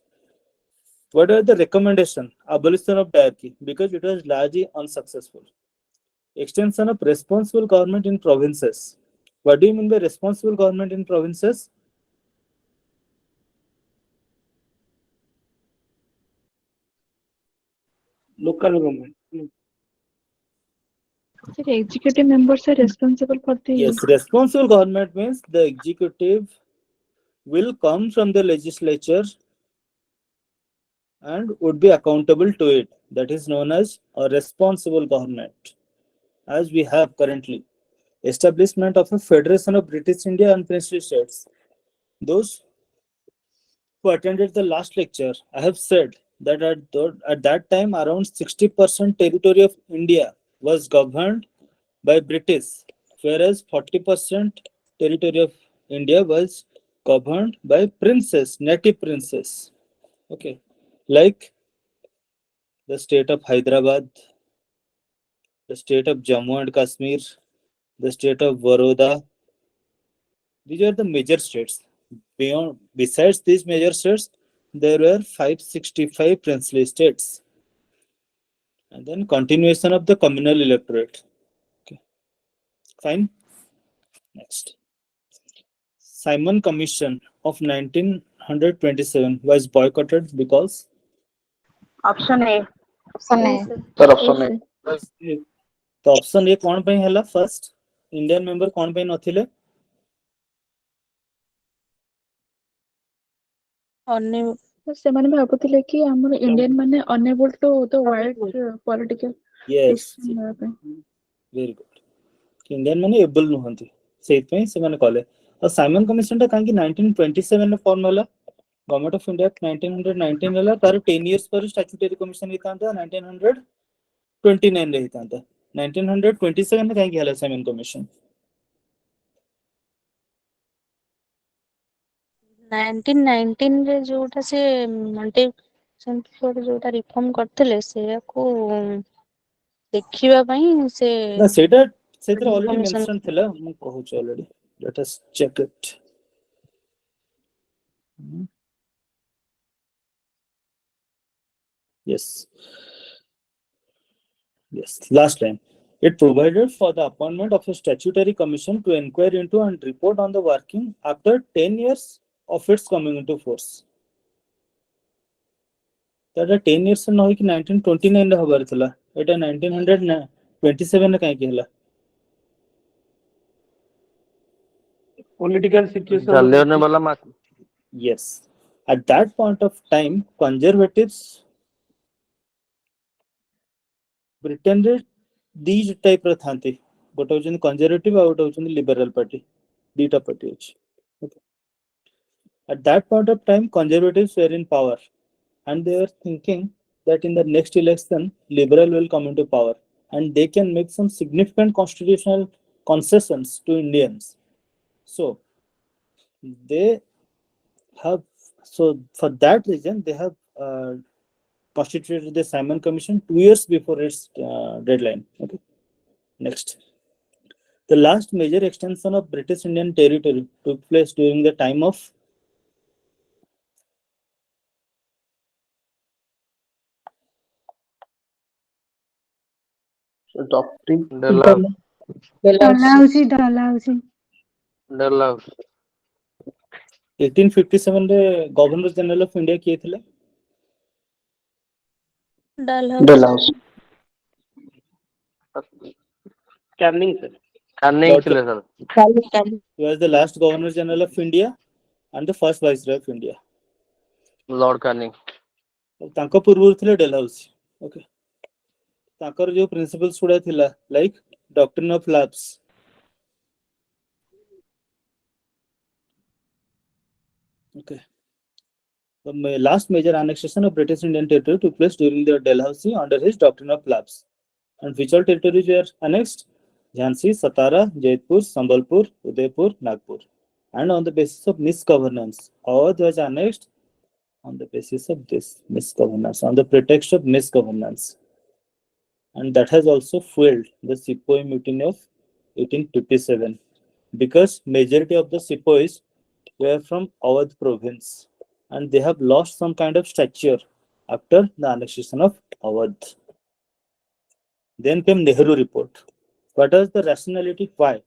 B: What are the recommendation? Abolition of diarchy because it was largely unsuccessful. Extension of responsible government in provinces. What do you mean by responsible government in provinces?
A: Local government.
C: Sir, executive members are responsible for the.
B: Yes, responsible government means the executive will come from the legislature and would be accountable to it. That is known as a responsible government, as we have currently. Establishment of a Federation of British India and Princely States. Those who attended the last lecture, I have said that at that time around 60% territory of India was governed by British, whereas 40% territory of India was governed by princes, native princes. Okay, like the state of Hyderabad, the state of Jammu and Kashmir, the state of Baroda. These are the major states. Besides these major states, there were 565 princely states. And then continuation of the communal electorate. Okay. Fine. Next. Simon Commission of 1927 was boycotted because
C: Option A.
E: Option A.
F: Sir, option A.
B: तो option A कौन पे हैला first Indian member कौन पे नथिले
C: ସେମାନେ ଭାବୁଥିଲେ କି ଆମର ଇଣ୍ଡିଆନ ମାନେ unable to the white political
B: yes
C: decision ନେବା ପାଇଁ।
B: वेरी गुड इंडियन माने एबल नहंती सेहि पे से माने कहले और साइमन कमिशन टा कांकी 1927 में फॉर्म होला गवर्नमेंट ऑफ इंडिया 1919 होला तार 10 इयर्स पर स्टैट्यूटरी कमीशन हितांता 1929 रे हितांता 1927 में कांकी हला साइमन कमीशन
G: 1919 रे जोटा से मल्टी सेंटर जोटा रिफॉर्म करथिले से को देखिबा पई से
B: ना सेटा सेतर ऑलरेडी मेंशन थिला मु कहू छ already let us check it yes last line it provided for the appointment of a statutory commission to inquire into and report on the working after 10 years of its coming into force that 10 years न होई कि 1929 रे हबार थिला एटा 1927 रे काहे कि हला
A: Political situation.
F: जलियों वाला mark
B: yes at that point of time conservatives Britain रे दीज टाइप रे थांती गोटे होचन कंजर्वेटिव और गोटे होचन लिबरल पार्टी दीटा पार्टी अछि at that point of time conservatives were in power and they were thinking that in the next election liberal will come into power and they can make some significant constitutional concessions to Indians so they have for that reason they have constituted the Simon Commission 2 years before its deadline. Okay. Next. The last major extension of British Indian territory took place during the time of
A: Doctrine.
F: Dalhousie.
C: Dalhousie.
B: 1857 रे governor general of India किए थे
F: Dalhousie.
A: Canning, sir.
F: Canning chile sir.
B: He was the last governor general of India and the first viceroy of India.
F: Lord Canning.
B: तांको पूर्व थे Dalhousie okay तांकर जो principles गुडा थिला like doctrine of lapse okay the last major annexation of British Indian territory took place during the Dalhousie under his doctrine of lapse and which all territories were annexed Jhansi Satara Jaipur Sambalpur Udaipur Nagpur and on the basis of misgovernance Awadh was annexed on the basis of this misgovernance on the pretext of misgovernance and that has also fueled the Sepoy mutiny of 1857 because majority of the Sepoys were from Awadh province, and they have lost some kind of stature after the annexation of Awadh. Then came Nehru report. What was the rationality? Why?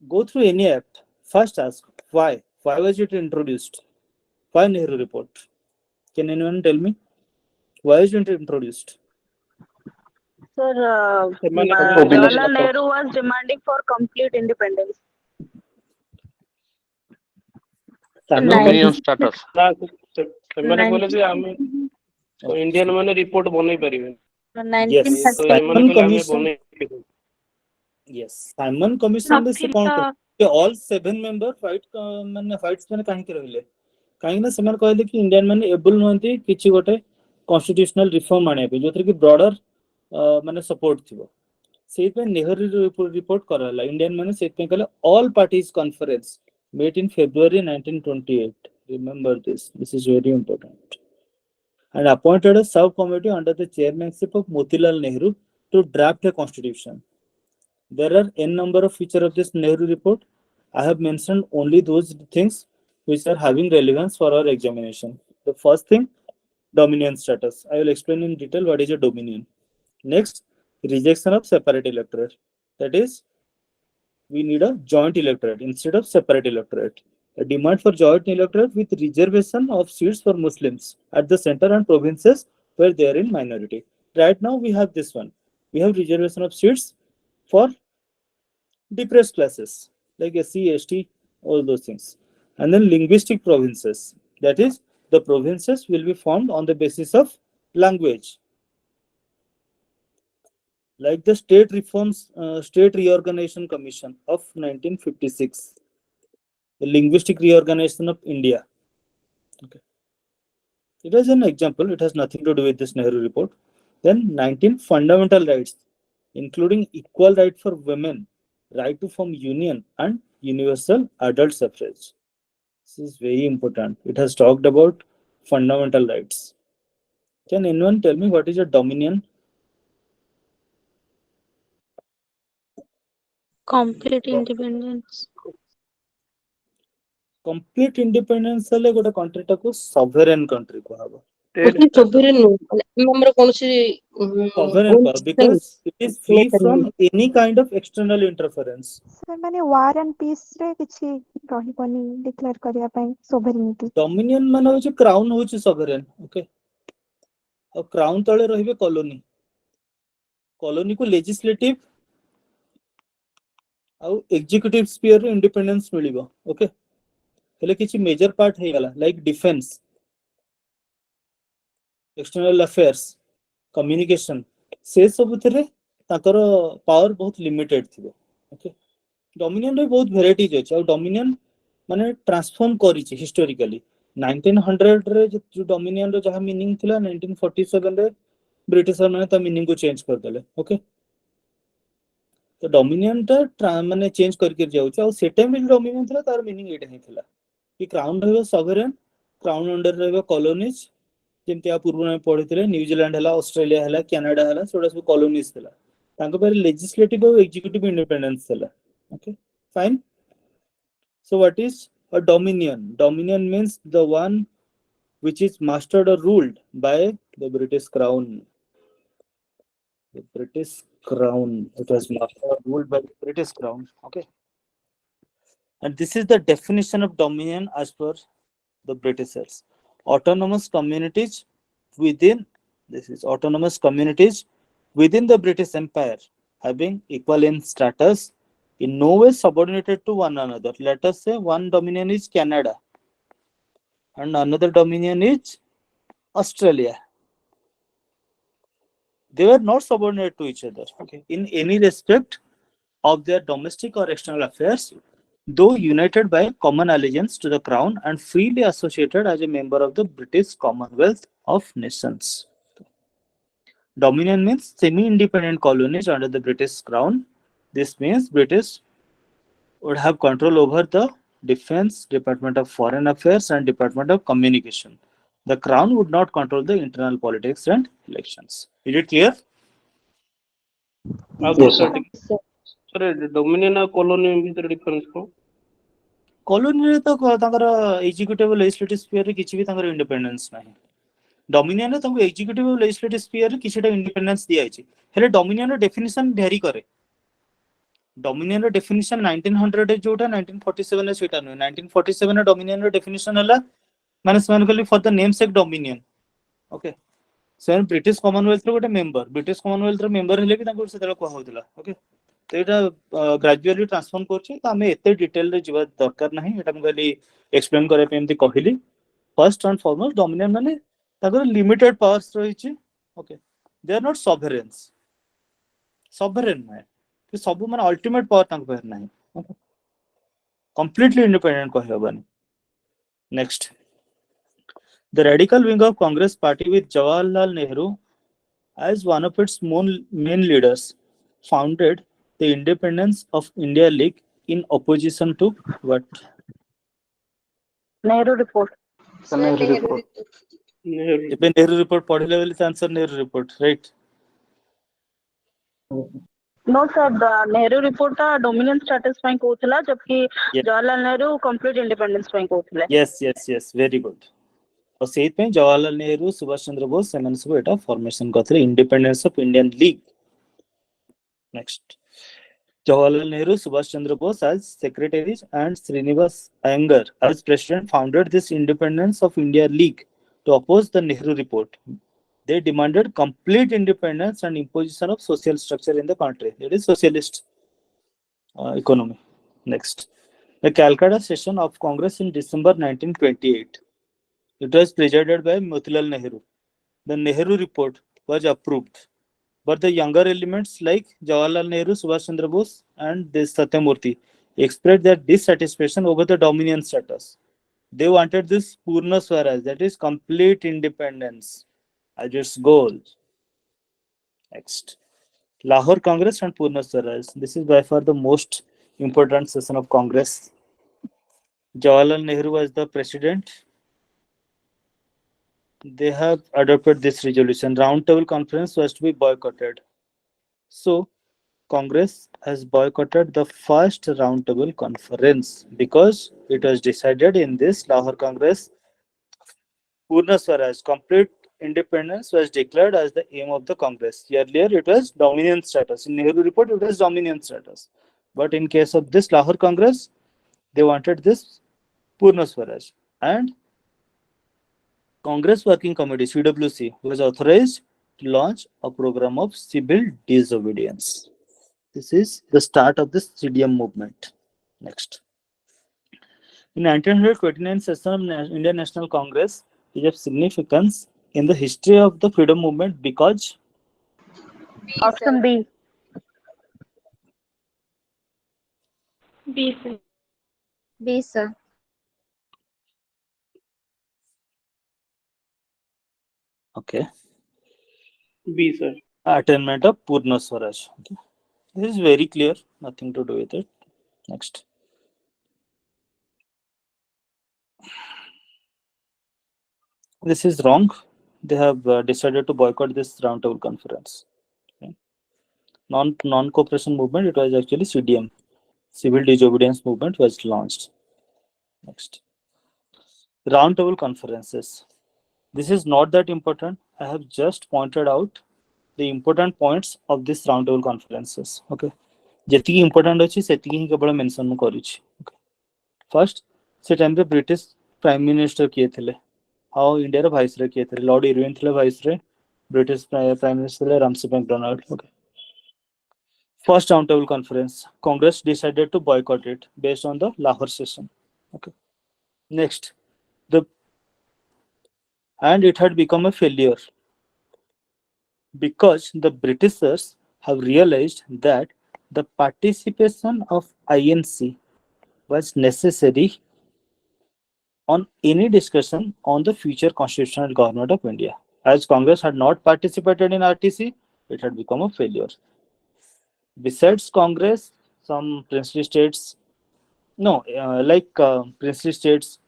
B: Go through any act. First ask why. Why was it introduced? Why Nehru report? Can anyone tell me? Why is it introduced?
H: Sir,
A: Mobilization.
H: Jawaharlal Nehru was demanding for complete independence.
F: Dominion status.
A: ସେମାନେ କହିଲେ ଯେ ଆମେ Indian ମାନେ report ବନେଇ ପାରିବେନି।
B: Yes,
A: ତ ଏମାନେ
B: Simon
A: କହିଲେ ଆମେ
B: Commission.
A: ବନେଇବୁ।
B: Yes, Simon Commission ରେ ସେ କଣ
E: ନଥିଲା
B: କହିଲେ? All 7 member ମାନେ ହ୍ୱାଇଟ୍ସ ମାନେ କାହିଁକି ରହିଲେ? କାହିଁକି ନା ସେମାନେ କହିଲେ କି ଇଣ୍ଡିଆନ ମାନେ ଏବୁଲ ନୁହନ୍ତି କିଛି ଗୋଟେ କନଷ୍ଟିଟ୍ୟୁସନାଲ ରିଫର୍ମ ଆଣିବା ପାଇଁ ଯୋଉଥିରେ କି ବ୍ରଡର ମାନେ ସପୋର୍ଟ ଥିବ। ସେଇଥିପାଇଁ ନେହେରୁ ରିପୋର୍ଟ କରାହେଲା। ଇଣ୍ଡିଆନ ମାନେ ସେଇଥିପାଇଁ କହିଲେ all parties conference met in February 1928. Remember this. This is very important. And appointed a subcommittee under the chairmanship of Motilal Nehru to draft a constitution. There are n number of features of this Nehru report. I have mentioned only those things which are having relevance for our examination. The first thing, dominion status. I will explain in detail what is a dominion. Next, rejection of separate electorate. That is, we need a joint electorate instead of separate electorate. A demand for joint electorate with reservation of seats for Muslims at the center and provinces where they are in minority. Right now we have this one. We have reservation of seats for depressed classes like SC, ST, all those things. And then linguistic provinces. That is, the provinces will be formed on the basis of language. Like the State Reorganization Commission of 1956. The linguistic reorganization of India. Okay. It is an example. It has nothing to do with this Nehru report. Then 19 fundamental rights, including equal right for women, right to form union, and universal adult suffrage. This is very important. It has talked about fundamental rights. Can anyone tell me what is a dominion?
G: Complete independence.
B: Complete independence ହେଲେ ଗୋଟେ country ଟାକୁ sovereign country କୁହାହବ।
F: Sovereign ଆମର କୌଣସି
B: Sovereign because it is free from any kind of external interference.
C: ସେମାନେ war and peace ରେ କିଛି ରହିବନି declare କରିବା ପାଇଁ sovereignty।
B: Dominion ମାନେ ହଉଛି crown ହଉଛି sovereign, okay? ଆଉ crown ତଳେ ରହିବେ colony। colony କୁ legislative ଆଉ executive sphere ରେ independence ମିଳିବ, okay? ହେଲେ କିଛି major part ହେଇଗଲା like defense, external affairs, communication, ସେ ସବୁଥିରେ ତାଙ୍କର power ବହୁତ limited ଥିବ, okay? Dominion ରେ ବହୁତ varieties ଅଛି ଆଉ dominion ମାନେ transform କରିଛି historically। 1900 ରେ जो dominion ର ଯାହା meaning ଥିଲା 1947 ରେ ବ୍ରିଟିଶର ମାନେ ତା meaning କୁ change କରିଦେଲେ, okay? ତ dominion ଟା ମାନେ change କରିକି ଯାଉଛି ଆଉ ସେ ଟାଇମ୍ ରେ dominion ଥିଲା ତାର meaning ଏଇଟା ହିଁ ଥିଲା कि crown ରହିବ sovereign, crown under ରହିବ colonies, ଯେମିତି ଆ ପୂର୍ବରୁ ଆମେ ପଢିଥିଲେ ନ୍ୟୁଜିଲାଣ୍ଡ ହେଲା, ଅଷ୍ଟ୍ରେଲିଆ ହେଲା, କାନାଡା ହେଲା, ସେଗୁଡା ସବୁ colonies ଥିଲା। ତାଙ୍କ ପାଖରେ legislative ଆଉ executive independence ଥିଲା, okay? Fine. So what is a dominion? Dominion means the one which is mastered or ruled by the British Crown. The British Crown. It was mastered or ruled by the British Crown. Okay. And this is the definition of dominion as per the Britishers. Autonomous communities within, this is autonomous communities within the British Empire having equal in status, in no way subordinated to one another. Let us say one dominion is Canada and another dominion is Australia. They were not subordinate to each other, okay, in any respect of their domestic or external affairs, though united by common allegiance to the crown and freely associated as a member of the British Commonwealth of Nations. Dominion means semi-independent colonies under the British Crown. This means British would have control over the Defense, Department of Foreign Affairs, and Department of Communication. The Crown would not control the internal politics and elections. Is it clear?
A: ଆଉ ସର ଡୋମିନିଅନ ଆଉ colony ଭିତରେ difference କଣ?
B: Colony तो executive legislative sphere रे किछि भी तांकर इंडिपेंडेंस नाही डोमिनियन रे तांको एग्जीक्यूटिव लेजिस्लेटिव स्फीयर रे किछिटा इंडिपेंडेंस दिया आइछि हेले डोमिनियन रो डेफिनेशन भेरी करे डोमिनियन रो डेफिनेशन 1900 रे जोटा 1947 रे सेटा न 1947 रे डोमिनियन रो डेफिनेशन हला माने समान कहली for the name sake dominion okay सेन ब्रिटिश कॉमनवेल्थ रो गोटे मेंबर ब्रिटिश कॉमनवेल्थ रो मेंबर हेले भी तांको सेतला को होतला ओके तो एटा ग्रेजुअली ट्रांसफॉर्म करछि त हमें एते डिटेल रे जीवा दरकार नाही एटा हम कहली एक्सप्लेन करे पे एमती कहली फर्स्ट एंड फॉरमोस्ट डोमिनियन माने ताकर लिमिटेड पावर्स रहिछि okay they are not sovereigns sovereign है कि सब माने अल्टीमेट पावर तांको पर नाही ओके कंप्लीटली इंडिपेंडेंट कहबनी next the radical wing of Congress party with Jawaharlal Nehru as one of its main leaders founded the Independence of India League in opposition to what?
H: Nehru report.
F: Nehru report.
B: Even Nehru report पढ़ले वाली answer Nehru report right?
H: No sir, the Nehru report टा dominion status ପାଇଁ କହୁଥିଲା जबकि
B: Yes.
H: Jawaharlal Nehru complete independence ପାଇଁ କହୁଥିଲେ.
B: yes very good और सेत पे जवाहरलाल नेहरू सुभाष चंद्र बोस सेमन सब एटा फॉर्मेशन करथले independence of Indian league next Jawaharlal Nehru, Subhash Chandra Bose as secretaries and Srinivas Iyengar as president founded this Independence of India League to oppose the Nehru report. They demanded complete independence and imposition of social structure in the country. It is socialist economy. Next, the Calcutta session of Congress in December 1928. It was presided by Motilal Nehru. The Nehru report was approved. But the younger elements like Jawaharlal Nehru, Subhash Chandra Bose and this Satyamurthy expressed their dissatisfaction over the dominion status. They wanted this Purna Swaraj, that is complete independence as its goal. Next, Lahore Congress and Purna Swaraj. This is by far the most important session of Congress. Jawaharlal Nehru was the president. They have adopted this resolution. Roundtable conference was to be boycotted. So, Congress has boycotted the first roundtable conference because it was decided in this Lahore Congress, Purna Swaraj, complete independence was declared as the aim of the Congress. Earlier, it was dominion status. In Nehru report, it was dominion status. But in case of this Lahore Congress, they wanted this Purna Swaraj. And Congress Working Committee, CWC, was authorized to launch a program of civil disobedience. This is the start of the CDM movement. Next. In 1929 session of Indian National Congress is of significance in the history of the freedom movement because
H: Option B.
E: B sir.
G: B sir.
B: okay,
A: B sir.
B: attainment of Purna Swaraj. Okay. This is very clear, nothing to do with it. Next. This is wrong. They have decided to boycott this roundtable conference. Okay. Non-cooperation movement, it was actually CDM. Civil disobedience movement was launched. Next. Roundtable conferences. This is not that important. I have just pointed out the important points of this roundtable conferences. Okay. जेतिकी important अछि सेतिकी ही केवल mention म करूछि. Okay. First, से time पे British prime minister किए थे how India row viceroy किए थे Lord Irwin थे viceroy British prime minister Ramsay McDonald okay first round conference Congress decided to boycott it based on the Lahore session okay next and it had become a failure because the Britishers have realized that the participation of INC was necessary on any discussion on the future constitutional government of India. As Congress had not participated in RTC, it had become a failure. Besides Congress, some princely states, princely states,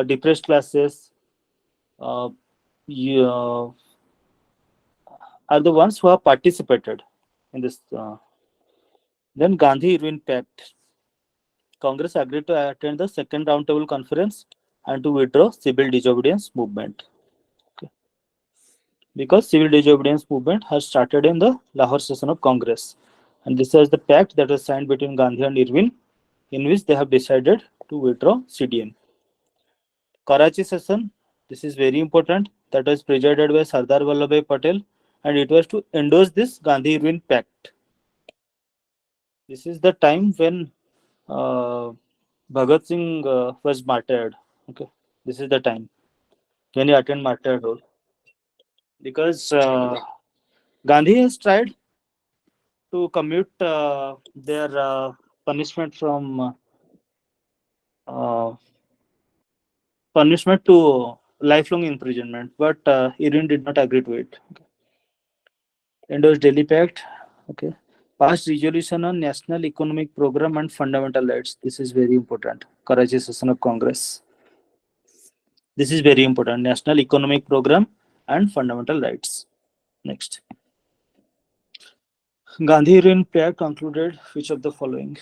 B: depressed classes, are the ones who have participated in this. Then Gandhi-Irwin Pact. Congress agreed to attend the second roundtable conference and to withdraw civil disobedience movement. Okay. Because civil disobedience movement has started in the Lahore session of Congress, and this was the pact that was signed between Gandhi and Irwin, in which they have decided to withdraw CDM. Karachi session, this is very important, that was presided by Sardar Vallabhbhai Patel, and it was to endorse this Gandhi-Irwin pact. This is the time when Bhagat Singh was martyred. Okay, this is the time when he attended martyr role, because Gandhi has tried to commute their punishment from punishment to lifelong imprisonment, but Irwin did not agree to it. Okay. Endorsed Delhi Pact. Okay. Passed resolution on National Economic Program and Fundamental Rights. This is very important. Karachi session of Congress. This is very important. National Economic Program and Fundamental Rights. Next. Gandhi-Irwin Pact concluded which of the following?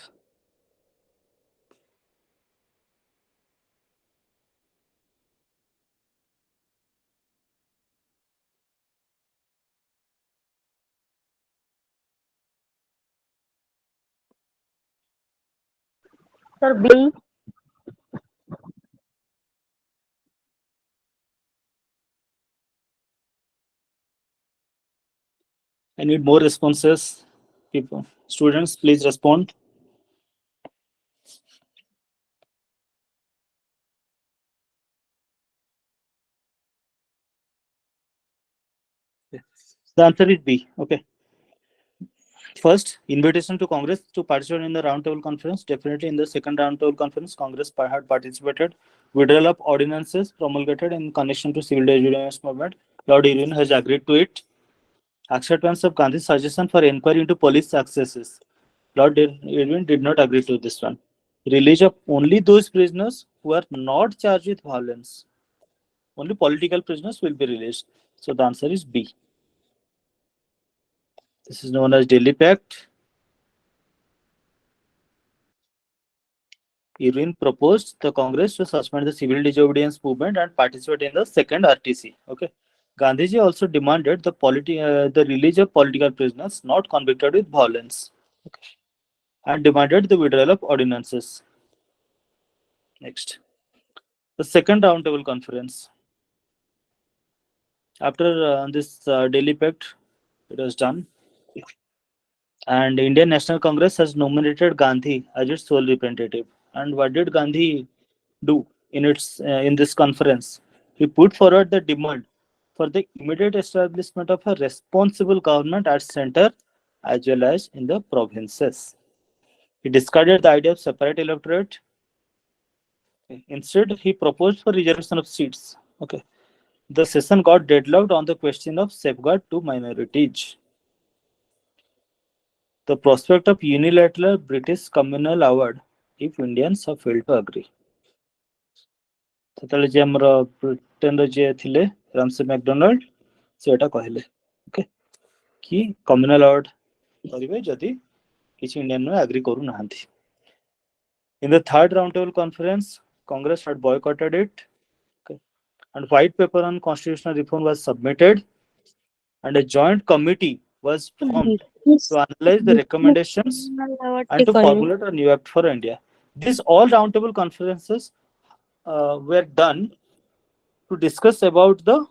H: Sir, B.
B: I need more responses. People, students, please respond. The answer is B. Okay. First, invitation to Congress to participate in the roundtable conference. Definitely in the second roundtable conference, Congress had participated. Withdrawal of ordinances promulgated in connection to civil disobedience movement. Lord Irwin has agreed to it. Acceptance of Gandhi's suggestion for inquiry into police successes. Lord Irwin did not agree to this one. Release of only those prisoners who are not charged with violence. Only political prisoners will be released. So the answer is B. This is known as Delhi Pact. Irwin proposed the Congress to suspend the civil disobedience movement and participate in the second RTC. Okay. Gandhiji also demanded the release of political prisoners not convicted with violence. Okay. And demanded the withdrawal of ordinances. Next. The second roundtable conference. After this Delhi Pact, it was done. And Indian National Congress has nominated Gandhi as its sole representative. And what did Gandhi do in this conference? He put forward the demand for the immediate establishment of a responsible government at center as well as in the provinces. He discarded the idea of separate electorate. Instead, he proposed for reservation of seats. Okay. The session got deadlocked on the question of safeguard to minorities. The prospect of unilateral British communal award if Indians have failed to agree. ସେତେବେଳେ ଯେ ଆମର ବ୍ରିଟେନର ଯିଏ ଥିଲେ Ramsay McDonald ସେଟା କହିଲେ okay କି communal award କରିବେ ଯଦି କିଛି ଇଣ୍ଡିଆନ ଆଗ୍ରି କରୁନାହାନ୍ତି. In the third roundtable conference, Congress had boycotted it. Okay. And white paper on constitutional reform was submitted, and a joint committee was formed to analyze the recommendations and to formulate a new act for India. These all roundtable conferences were done to discuss about the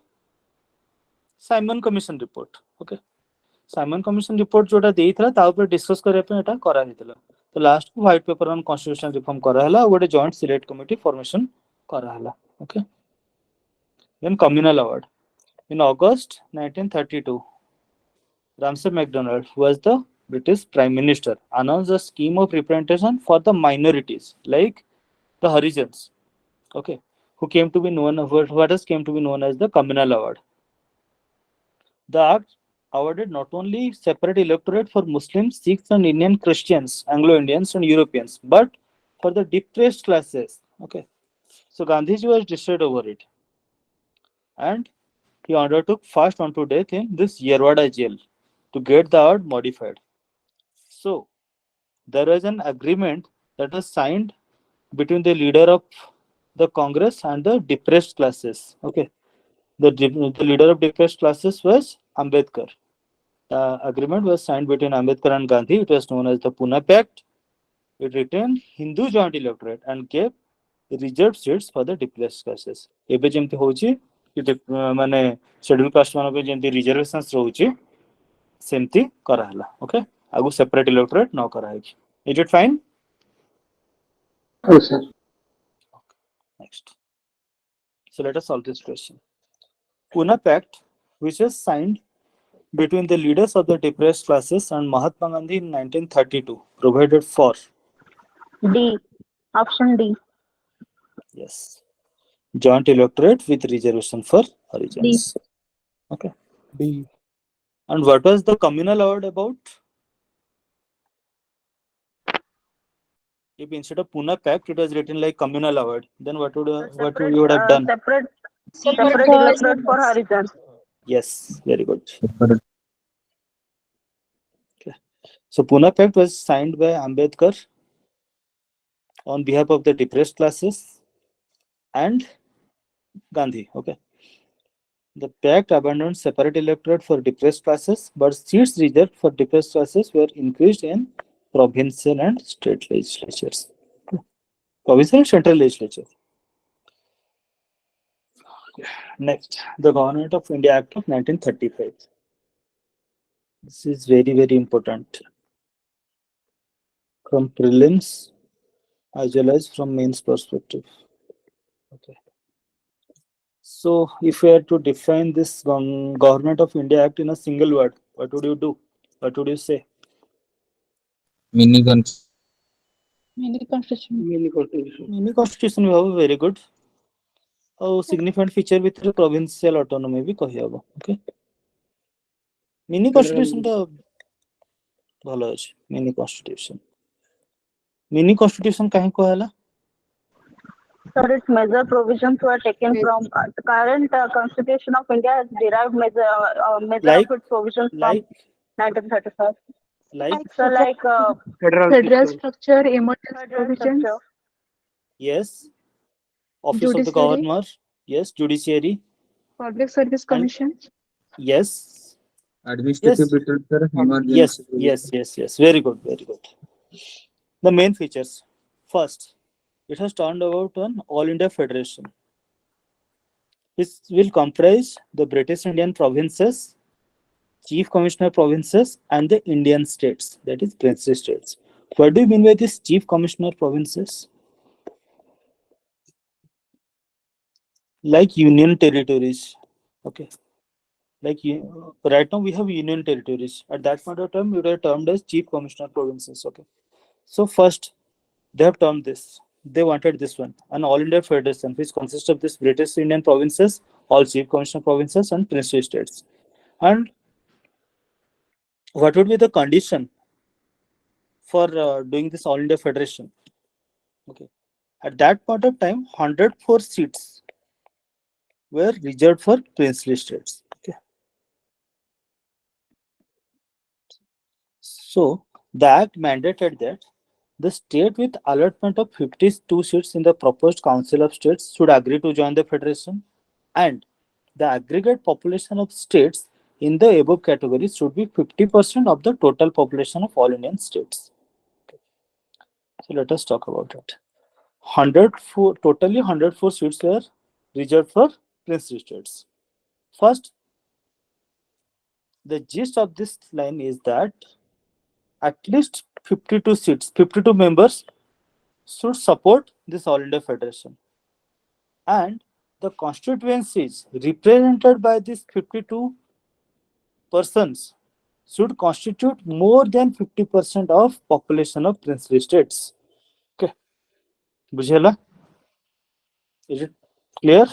B: Simon Commission report. Okay. Simon Commission report जोटा देइथला ता ऊपर discuss करे पे एटा करा हितला. तो last को white paper on constitutional reform करा हला गोटे जॉइंट सिलेक्ट कमिटी फॉर्मेशन करा हला. Okay. Then communal award. In August 1932, Ramsay MacDonald, who was the British Prime Minister, announced a scheme of representation for the minorities, like the Harijans, okay, who came to be known as the communal award. The act awarded not only separate electorate for Muslims, Sikhs, and Indian Christians, Anglo-Indians, and Europeans, but for the depressed classes. Okay, so Gandhiji was decided over it, and he undertook fast unto death in this Yerwada jail to get the award modified. So there was an agreement that was signed between the leader of the Congress and the depressed classes. Okay, the leader of depressed classes was Ambedkar. The agreement was signed between Ambedkar and Gandhi. It was known as the Pune Pact. It retained Hindu joint electorate and gave reserved seats for the depressed classes. ଏବେ ଯେମିତି ହଉଛି ମାନେ scheduled caste ମାନଙ୍କ ଯେମିତି reservations ରହୁଛି ସେମିତି କରାହେଲା. Okay, ଆଗୁ separate electorate ନ କରାହେଇଛି. Is it fine?
D: Yes, sir.
B: Next. So let us solve this question. Pune Pact, which was signed between the leaders of the depressed classes and Mahatma Gandhi in 1932, provided for.
H: D. Option D.
B: Yes. Joint electorate with reservation for origins. Okay.
D: D.
B: And what was the communal award about? If instead of Pune Pact it was written like communal award, then what would you would have done?
H: Separate electorate for Harijans.
B: Yes, very good. Okay. So Pune Pact was signed by Ambedkar on behalf of the depressed classes and Gandhi. Okay. The pact abandoned separate electorate for depressed classes, but seats reserved for depressed classes were increased in provincial and state legislatures. Provincial and central legislature. Next, the Government of India Act of 1935. This is very, very important from prelims as well as from mains perspective. Okay. So, if we are to define this Government of India Act in a single word, what would you do? What would you say?
D: Mini
C: constitution.
B: Mini constitution very good. Oh, significant feature with the provincial autonomy भी कही होगा. Okay. Mini constitution तो भलो है. Mini constitution. Mini constitution कहीं को है ला?
H: Sir, its major provisions were taken from the current Constitution of India has derived major
B: Like-
H: of its provisions from 1935.
B: Like
H: So like
C: Federal structure, emergency
H: federal
C: provisions,
H: structure.
B: yes, Office of the
C: Judiciary.
B: Governor, yes, Judiciary,
C: Public Service Commission.
B: yes,
D: Administrative details, sir.
B: yes,
D: Emergency.
B: yes. Very good, very good. The main features. First, it has turned about an all India federation. This will comprise the British Indian provinces, Chief Commissioner provinces, and the Indian states, that is princely states. What do you mean by this Chief Commissioner provinces? Like union territories. Okay. Like right now we have union territories. At that point of time, we were termed as Chief Commissioner provinces. Okay. So first, they have termed this. They wanted this one, an all India federation, which consists of this British Indian provinces, all Chief Commissioner provinces, and princely states. And what would be the condition for doing this all India federation? Okay. At that point of time, 104 seats were reserved for princely states. Okay. So the act mandated that the state with allotment of 52 seats in the proposed Council of States should agree to join the federation, and the aggregate population of states in the above categories should be 50% of the total population of all Indian states. Okay. So let us talk about it. 104 seats were reserved for princely states. First, the gist of this line is that at least 52 seats, 52 members should support this all India federation, and the constituencies represented by these 52 persons should constitute more than 50% of population of princely states. Okay, बुझेला? Is it clear?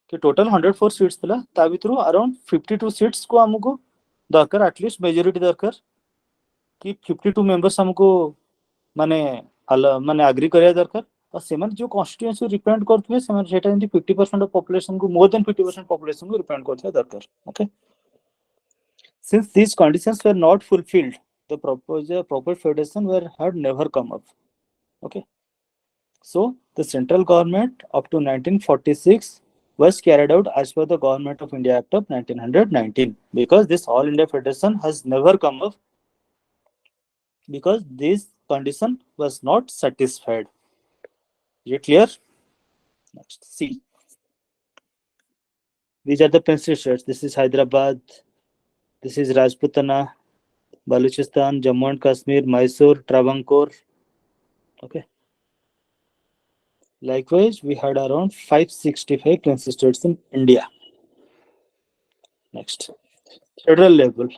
B: कि total 104 seats थला, ता भितरु around 52 seats को हमको दरकार, at least majority दरकार कि 52 members हमको माने agree करिया दरकार, और सेमान जो constituency represent करथुवे सेमान सेटा जेंति 50% of population को, more than 50% population को represent करथुवे दरकार. Okay. Since these conditions were not fulfilled, the proposed federation had never come up. Okay. So the central government up to 1946 was carried out as per the Government of India Act of 1919, because this All India Federation has never come up because this condition was not satisfied. Is it clear? Next, see. These are the pencil states. This is Hyderabad. This is Rajputana, Baluchistan, Jammu and Kashmir, Mysore, Travancore. Okay. Likewise, we had around 565 pencil states in India. Next, federal level.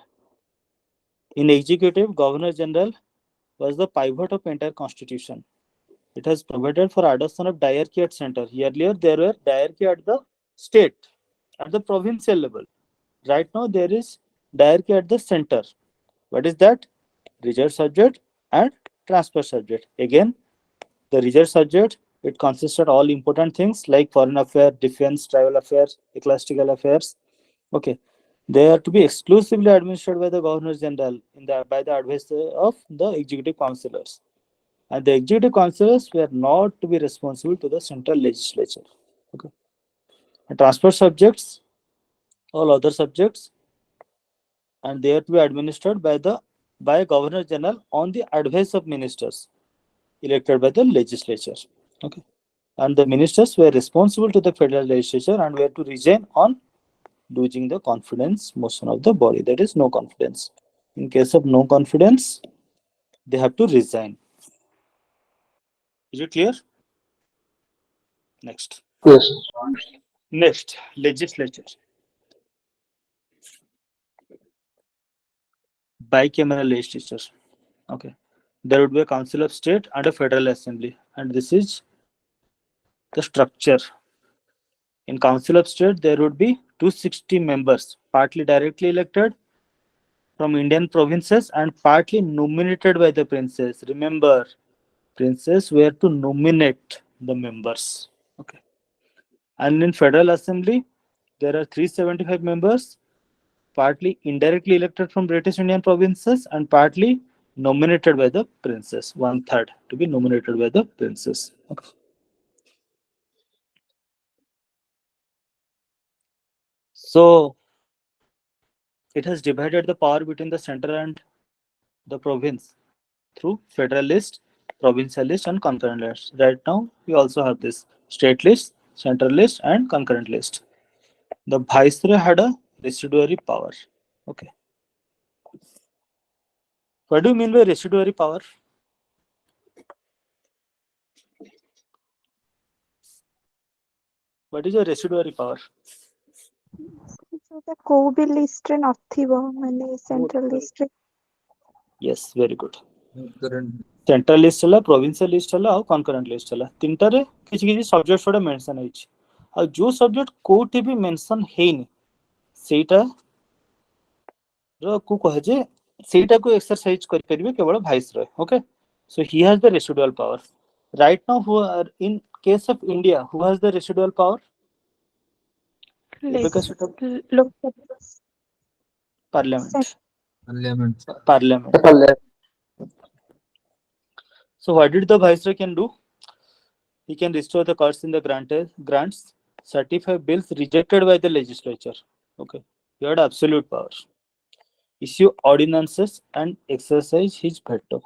B: In executive, Governor General was the pivot of entire constitution. It has provided for adoption of diarchy at center. Earlier, there were diarchy at the state, at the provincial level. Right now, there is diarchy at the center. What is that? Reserved subject and transfer subject. Again, the reserved subject, it consists of all important things like foreign affairs, defense, tribal affairs, ecclesiastical affairs. Okay. They are to be exclusively administered by the Governor General by the advice of the executive councillors. And the executive councillors were not to be responsible to the central legislature. Okay. And transfer subjects, all other subjects, and they are to be administered by Governor General on the advice of ministers elected by the legislature. Okay. And the ministers were responsible to the federal legislature and were to resign on losing the confidence motion of the body. That is no confidence. In case of no confidence, they have to resign. Is it clear? Next.
F: Yes.
B: Next, legislature. Bicameral legislature. Okay. There would be a council of state and a federal assembly. And this is the structure. In council of state, there would be 260 members, partly directly elected from Indian provinces and partly nominated by the princes. Remember, princes were to nominate the members. Okay. And in federal assembly, there are 375 members, partly indirectly elected from British Indian provinces and partly nominated by the princes. 1/3 to be nominated by the princes. Okay. So it has divided the power between the center and the province through federal list, provincial list, and concurrent list. Right now, we also have this state list, central list, and concurrent list. The viceroy had a residuary power. Okay. What do you mean by residuary power? What is a residuary power?
C: ଯୋଉଟା କୋଉ ବି ଲିଷ୍ଟରେ ନଥିବ ମାନେ central ଲିଷ୍ଟରେ
B: Yes, very good.
D: Current.
B: Central list ହେଲା, provincial list ହେଲା, ଆଉ concurrent list ହେଲା. ତିନିଟାରେ କିଛି କିଛି ସବଜେକ୍ଟ ଗୁଡ଼ା ମେନସନ ହେଇଛି. ଆଉ ଯୋଉ ସବଜେକ୍ଟ କୋଉଠି ବି ମେନସନ ହେଇନି ସେଇଟା କୁ କୁହାଯାଏ, ସେଇଟାକୁ ଏକ୍ସରସାଇଜ କରିପାରିବେ କେବଳ viceroy. Okay. So he has the residual power. Right now, in case of India, who has the residual power? Parliament. Parliament. So what did the viceroy can do? He can restore the cuts in the grants, certify bills rejected by the legislature. Okay. He had absolute power. Issue ordinances and exercise his veto.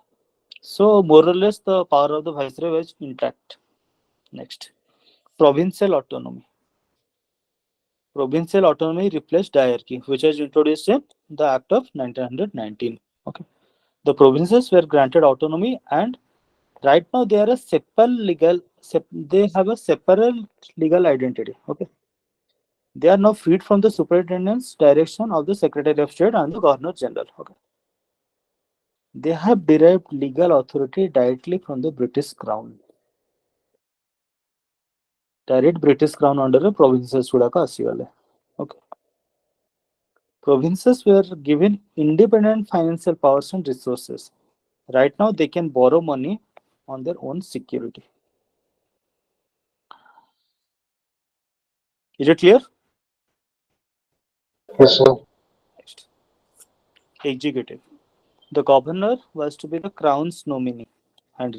B: So more or less the power of the viceroy was intact. Next, provincial autonomy. Provincial autonomy replaced diarchy, which was introduced in the Act of 1919. Okay. The provinces were granted autonomy, and right now they are a they have a separate legal identity. Okay. They are now freed from the superintendent's direction of the Secretary of State and the Governor General. Okay. They have derived legal authority directly from the British Crown. Direct British Crown under the provinces gudaka asigale. Okay. Provinces were given independent financial powers and resources. Right now, they can borrow money on their own security. Is it clear?
F: Yes, sir.
B: Next. Executive. The governor was to be the crown's nominee, and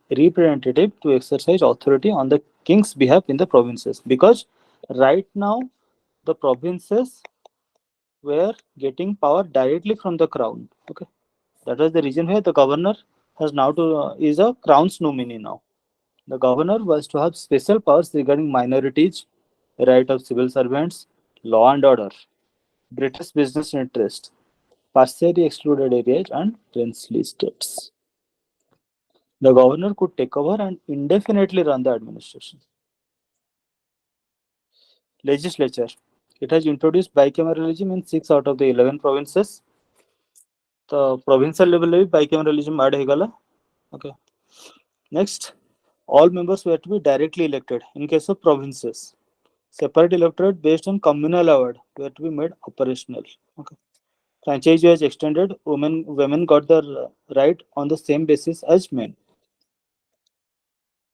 B: representative to exercise authority on the king's behalf in the provinces, because right now the provinces were getting power directly from the crown. Okay, that was the reason why the governor has now to is a crown's nominee now. The governor was to have special powers regarding minorities, right of civil servants, law and order, British business interest, partially excluded areas, and princely states. The governor could take over and indefinitely run the administration. Legislature. It has introduced bicameralism in 6 out of the 11 provinces. The provincial level bicameralism add hegala. Okay. Next, all members were to be directly elected. In case of provinces, separate electorate based on communal award were to be made operational. Okay. Franchise was extended. Women got the right on the same basis as men.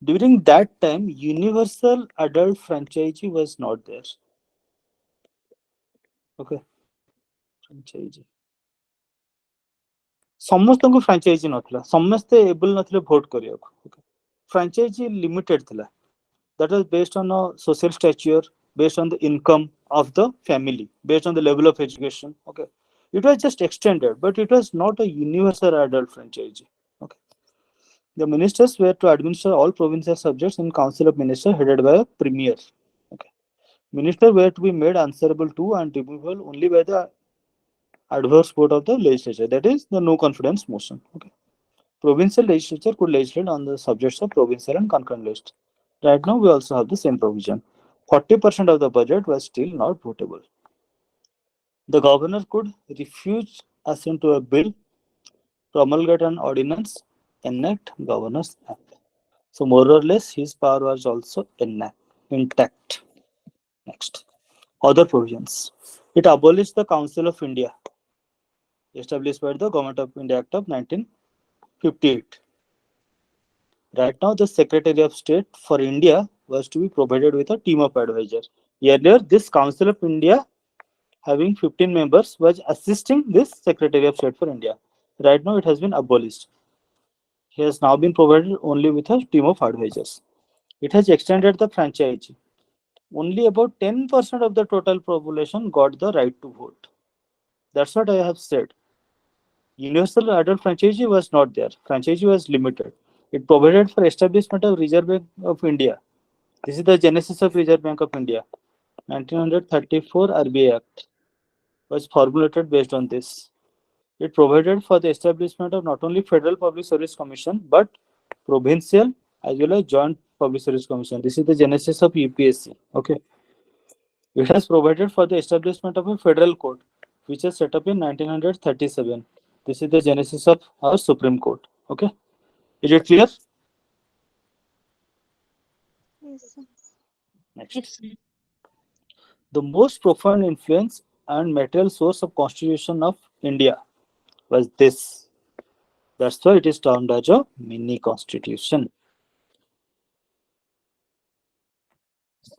B: During that time, universal adult franchise was not there. Okay. Franchise. ସମସ୍ତଙ୍କୁ franchise ନଥିଲା, ସମସ୍ତେ able ନଥିଲେ vote କରିବାକୁ. Okay. Franchise limited ଥିଲା. That was based on a social stature, based on the income of the family, based on the level of education. Okay. It was just extended, but it was not a universal adult franchise. Okay. The ministers were to administer all provincial subjects in Council of Ministers headed by a premier. Okay. Ministers were to be made answerable to and removable only by the adverse vote of the legislature, that is the no confidence motion. Okay. Provincial legislature could legislate on the subjects of provincial and concurrent list. Right now we also have the same provision. 40% of the budget was still not votable. The governor could refuse assent to a bill, promulgate an ordinance, enact Governor's Act. So more or less his power was also intact. Next, other provisions. It abolished the Council of India, established by the Government of India Act of 1958. Right now, the Secretary of State for India was to be provided with a team of advisors. Earlier, this Council of India, having 15 members, was assisting this Secretary of State for India. Right now, it has been abolished. He has now been provided only with a team of advisors. It has extended the franchise. Only about 10% of the total population got the right to vote. That's what I have said. Universal adult franchise was not there. Franchise was limited. It provided for establishment of Reserve Bank of India. This is the genesis of Reserve Bank of India. 1934 RBI Act was formulated based on this. It provided for the establishment of not only Federal Public Service Commission but provincial as well as Joint Public Service Commission. This is the genesis of UPSC. Okay. It has provided for the establishment of a federal court, which was set up in 1937. This is the genesis of our Supreme Court. Okay. Is it clear?
G: Yes, sir.
B: Next.
G: Yes, sir.
B: The most profound influence and material source of Constitution of India was this. That's why it is termed as a mini constitution.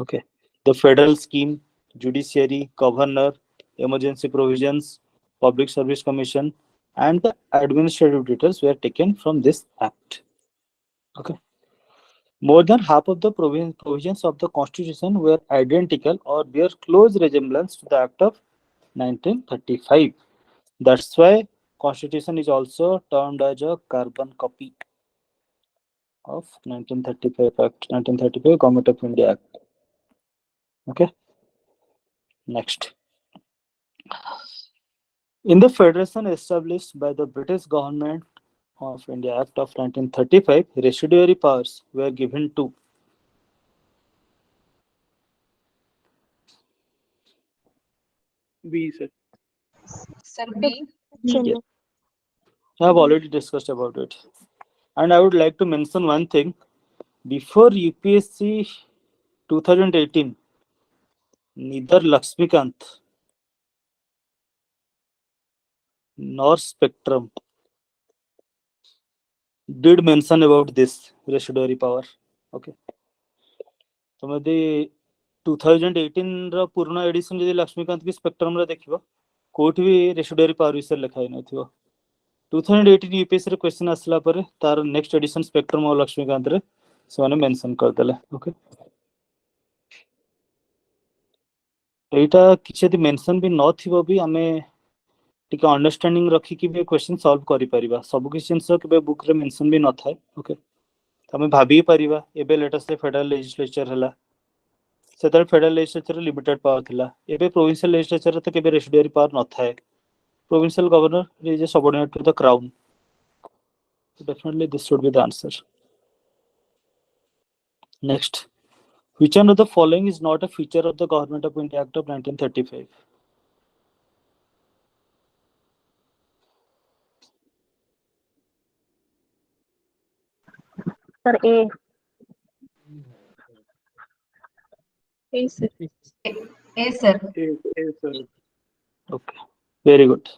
B: Okay. The federal scheme, judiciary, governor, emergency provisions, public service commission, and the administrative details were taken from this act. Okay. More than half of the provisions of the Constitution were identical or bear close resemblance to the Act of 1935. That's why Constitution is also termed as a carbon copy of 1935 Act, 1935 Government of India Act. Okay. Next. In the federation established by the British Government of India Act of 1935, residuary powers were given to
A: B, sir.
F: Sir, B.
B: Yes. I have already discussed about it. And I would like to mention one thing. Before UPSC 2018, neither Lakshmikant nor Spectrum did mention about this residuary power. Okay. So, the 2018 ର ପୂର୍ଣ୍ଣ edition ଯଦି ଲକ୍ଷ୍ମୀକାନ୍ତ କି spectrum ରେ ଦେଖିବ କୋଉଠି ବି ରେସିଡୁଆରୀ power ବିଷୟରେ ଲେଖା ହେଇନଥିବ. 2018 UPSC रे क्वेश्चन आसला पर तार नेक्स्ट एडिशन स्पेक्ट्रम और लक्ष्मीकांत रे से मेंशन कर देले ओके एटा किछि यदि मेंशन भी न थिबो भी हमें टिके अंडरस्टैंडिंग रखी कि भी क्वेश्चन सॉल्व करि परिबा सब किछि जिंस के बुक रे मेंशन भी न थाए ओके हमें भाबी परिबा एबे लेटेस्ट फेडरल लेजिस्लेचर हला सेतर फेडरल लेजिस्लेचर लिमिटेड पावर थिला एबे प्रोविंशियल लेजिस्लेचर तो केबे रेसिडुअरी पावर न थाए provincial governor is a subordinate to the crown. So definitely this should be the answer. Next, which one of the following is not a feature of the Government of India Act of 1935?
H: Sir, A.
C: Yes, sir.
F: A, sir.
B: Okay, very good.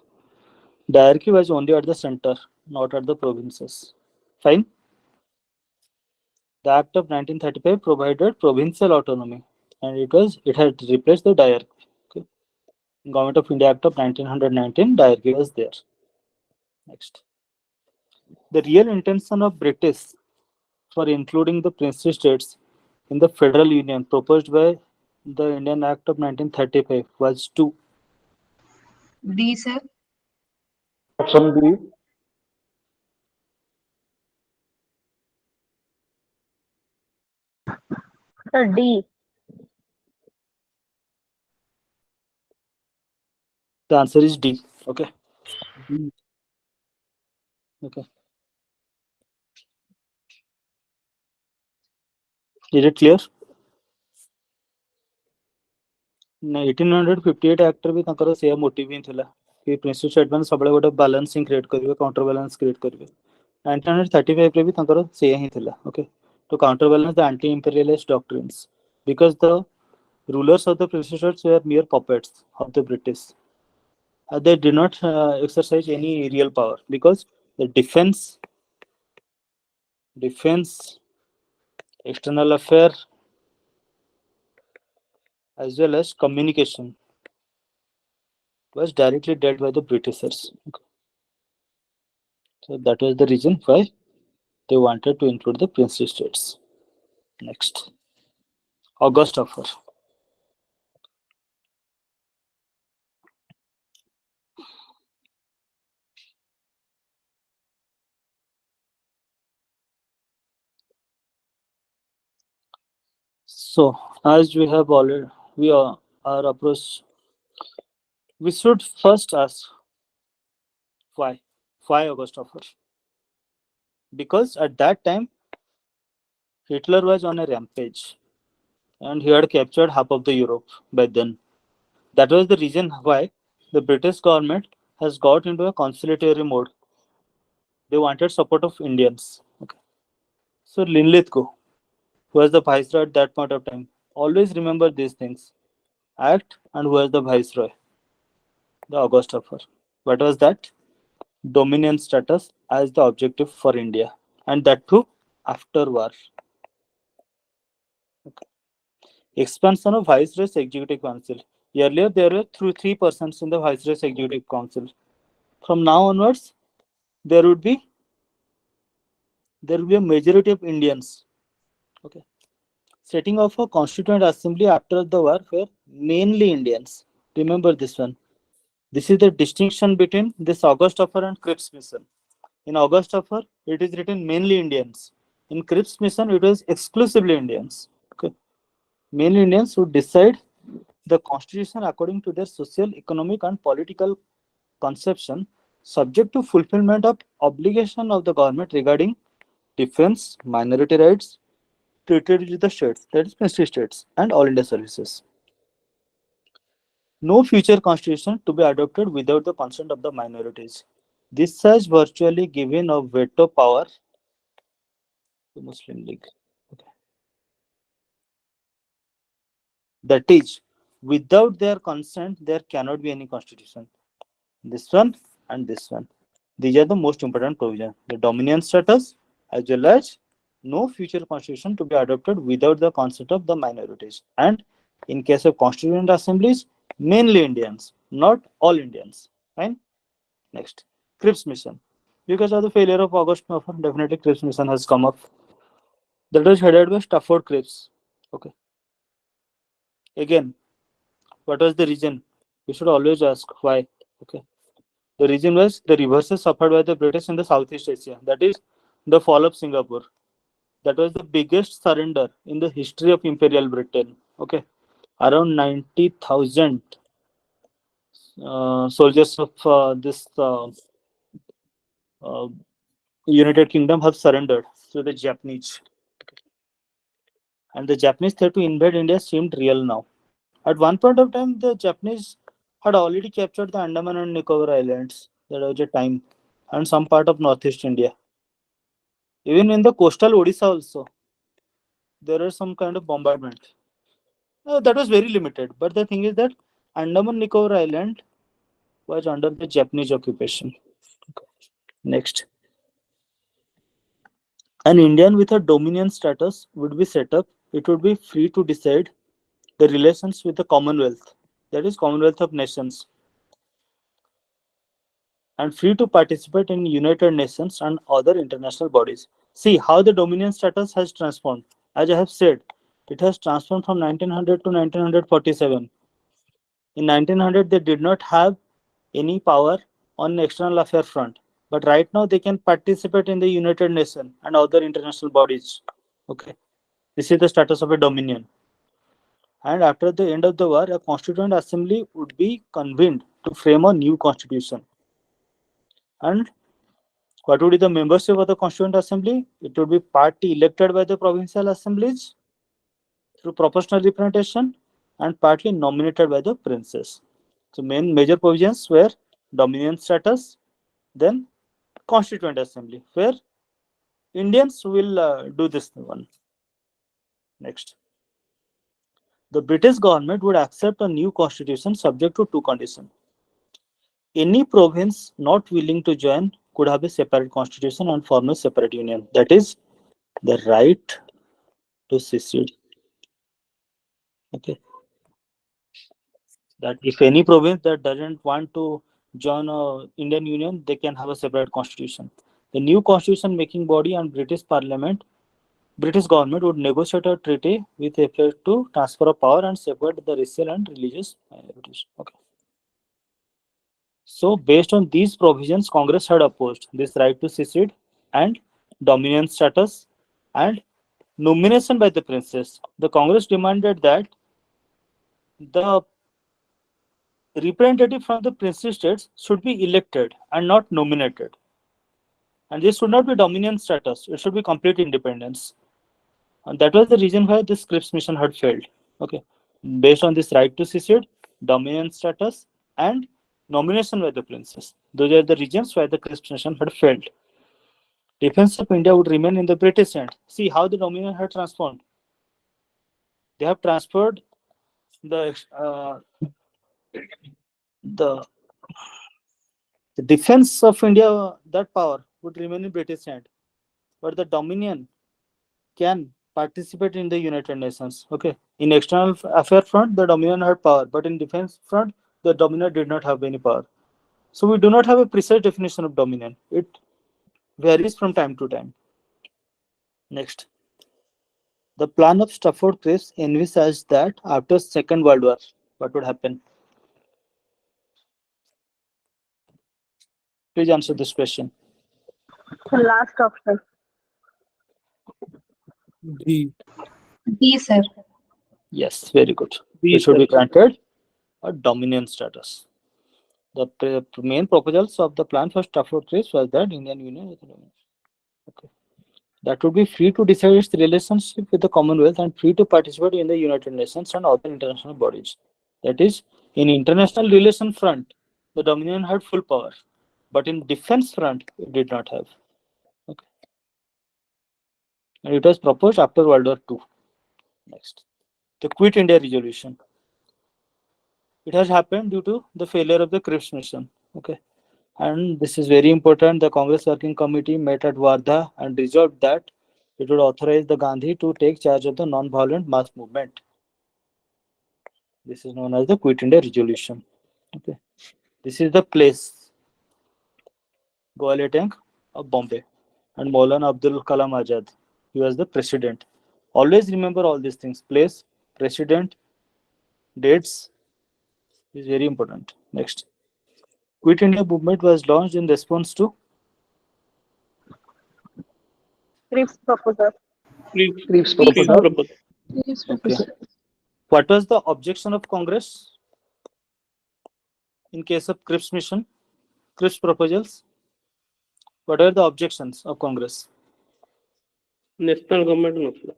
B: The hierarchy was only at the center, not at the provinces. Fine. The Act of 1935 provided provincial autonomy, and it had replaced the diarchy. Okay. Government of India Act of 1919, diarchy was there. Next, the real intention of British for including the princely states in the federal union proposed by the Indian Act of 1935 was to
F: D, sir.
B: option B.
H: Sir, D.
B: The answer is D. Okay. Okay. Is it clear? 1858 act भी तांकर से motive ही थिला कि principle state मैंने सबले गोटे balancing create करिवे counter balance create करिवे 1935 रे भी तांकर से ही थिला ओके तो counter balance the anti imperialist doctrines because the rulers of the princely states were mere puppets of the British. They did not exercise any real power because the defense, external affair, as well as communication was directly dealt by the Britishers. Okay. So that was the reason why they wanted to include the princely states. Next, August offer. So as we have already, we are approached. We should first ask why August offer? Because at that time Hitler was on a rampage and he had captured half of the Europe by then. That was the reason why the British government has got into a conciliatory mode. They wanted support of Indians. Okay. So Linlithgow, who was the viceroy at that point of time, always remember these things. Act and who was the viceroy? The August offer. What was that? Dominion status as the objective for India, and that too after war. Okay. Expansion of Viceroy's Executive Council. Earlier, there were three persons in the Viceroy's Executive Council. From now onwards, there will be a majority of Indians. Okay. Setting of a Constituent Assembly after the war were mainly Indians. Remember this one. This is the distinction between this August offer and Cripps mission. In August offer, it is written mainly Indians. In Cripps mission, it was exclusively Indians. Okay. Mainly Indians would decide the constitution according to their social, economic, and political conception, subject to fulfillment of obligation of the government regarding defense, minority rights, treated with the states, that is princely states, and all India services. No future constitution to be adopted without the consent of the minorities. This has virtually given a veto power to Muslim League. Okay. That is, without their consent, there cannot be any constitution. This one and this one. These are the most important provisions. The dominion status as well as no future constitution to be adopted without the consent of the minorities. And in case of constituent assemblies, mainly Indians, not all Indians. Fine. Next, Cripps mission. Because of the failure of August Offer, definitely Cripps mission has come up. That was headed by Stafford Cripps. Okay. Again, what was the reason? You should always ask why. Okay. The reason was the reverses suffered by the British in the Southeast Asia. That is the fall of Singapore. That was the biggest surrender in the history of Imperial Britain. Okay. Around 90,000 soldiers of this United Kingdom have surrendered to the Japanese. And the Japanese threat to invade India seemed real now. At one point of time, the Japanese had already captured the Andaman and Nicobar Islands. That was a time, and some part of Northeast India. Even in the coastal Odisha also, there are some kind of bombardment. That was very limited. But the thing is that Andaman Nicobar Island was under the Japanese occupation. Next. An Indian with a dominion status would be set up. It would be free to decide the relations with the Commonwealth, that is Commonwealth of Nations, and free to participate in United Nations and other international bodies. See how the dominion status has transformed. As I have said, it has transformed from 1900 to 1947. In 1900, they did not have any power on external affair front, but right now they can participate in the United Nations and other international bodies. Okay, this is the status of a dominion. And after the end of the war, a constituent assembly would be convened to frame a new constitution. And what would be the membership of the constituent assembly? It would be partly elected by the provincial assemblies through proportional representation and partly nominated by the princes. So main major provisions were dominion status, then constituent assembly, where Indians will do this one. Next. The British government would accept a new constitution subject to two conditions. Any province not willing to join could have a separate constitution and form a separate union. That is the right to secede. Okay. That if any province that doesn't want to join a Indian Union, they can have a separate constitution. The new constitution making body and British Parliament, British government would negotiate a treaty with effect to transfer of power and safeguard the racial and religious minorities. Okay. So based on these provisions, Congress had opposed this right to secede and dominion status and nomination by the princes. The Congress demanded that the representative from the princely states should be elected and not nominated. And this should not be dominion status, it should be complete independence. And that was the reason why this Cripps mission had failed. Okay. Based on this right to secede, dominion status, and nomination by the princes. Those are the reasons why the Cripps mission had failed. Defense of India would remain in the British hand. See how the dominion had transformed. They have transferred the defense of India, that power would remain in British hand, but the dominion can participate in the United Nations. Okay, in external affair front, the dominion had power, but in defense front, the dominion did not have any power. So we do not have a precise definition of dominion. It varies from time to time. Next, the plan of Stafford Cripps envisaged that after Second World War, what would happen? Please answer this question.
H: The last option.
D: D.
F: D, sir.
B: Yes, very good.
A: B,
B: It should
A: sir.
B: be granted a dominion status. The main proposals of the plan for Stafford Cripps was that Indian Union with the dominion. Okay. That would be free to decide its relationship with the Commonwealth and free to participate in the United Nations and other international bodies. That is, in international relation front, the Dominion had full power, but in defense front, it did not have. Okay. And it was proposed after World War II. Next, the Quit India Resolution. It has happened due to the failure of the Cripps mission. Okay. And this is very important. The Congress Working Committee met at Wardha and resolved that it would authorize the Gandhi to take charge of the non-violent mass movement. This is known as the Quit India Resolution. Okay. This is the place. Goalia tank of Bombay, and Maulana Abdul Kalam Azad. He was the president. Always remember all these things: place, president, dates is very important. Next, Quit India movement was launched in response to
H: Cripps proposal.
F: Cripps
A: Please
F: proposal.
A: propose.
C: Yes,
B: okay.
C: Professor.
B: What was the objection of Congress in case of Cripps mission, Cripps proposals? What are the objections of Congress?
A: National government ନଥିଲା.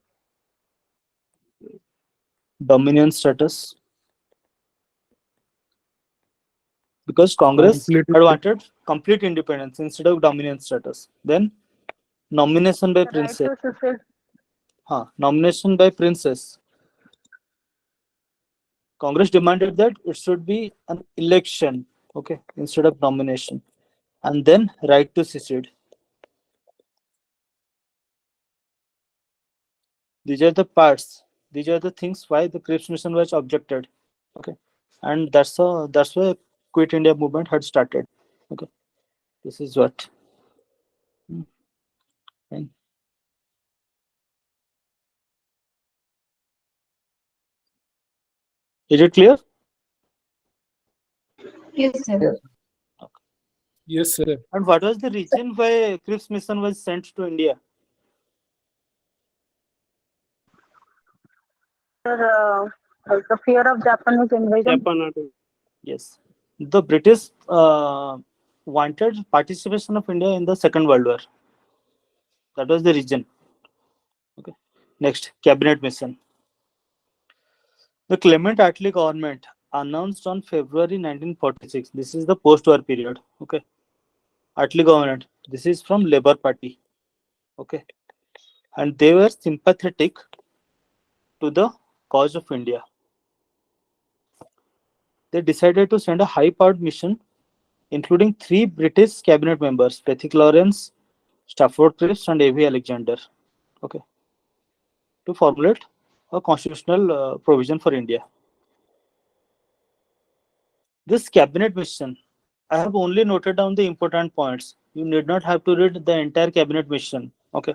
B: Dominion status, because Congress
D: Complete
B: had wanted complete independence instead of dominion status. Then nomination by
H: The right
B: princess.
H: to secede.
B: Nomination by princess. Congress demanded that it should be an election, okay, instead of nomination. And then right to secede. These are the parts. These are the things why the Cripps mission was objected. Okay, and that's why Quit India movement had started. Okay, this is what. Fine. Is it clear?
C: Yes, sir.
I: Yes, sir.
B: And what was the reason why Cripps mission was sent to India?
H: Like the fear of Japanese invasion.
A: Japan not-
B: Yes, the British wanted participation of India in the Second World War. That was the reason. Okay. Next, cabinet mission. The Clement Attlee government announced on February 1946. This is the post-war period. Okay. Attlee government. This is from Labour Party. Okay. And they were sympathetic to the cause of India. They decided to send a high-powered mission, including 3 British cabinet members: Pethick Lawrence, Stafford Cripps, and A.V. Alexander. Okay. To formulate a constitutional provision for India. This cabinet mission, I have only noted down the important points. You need not have to read the entire cabinet mission. Okay.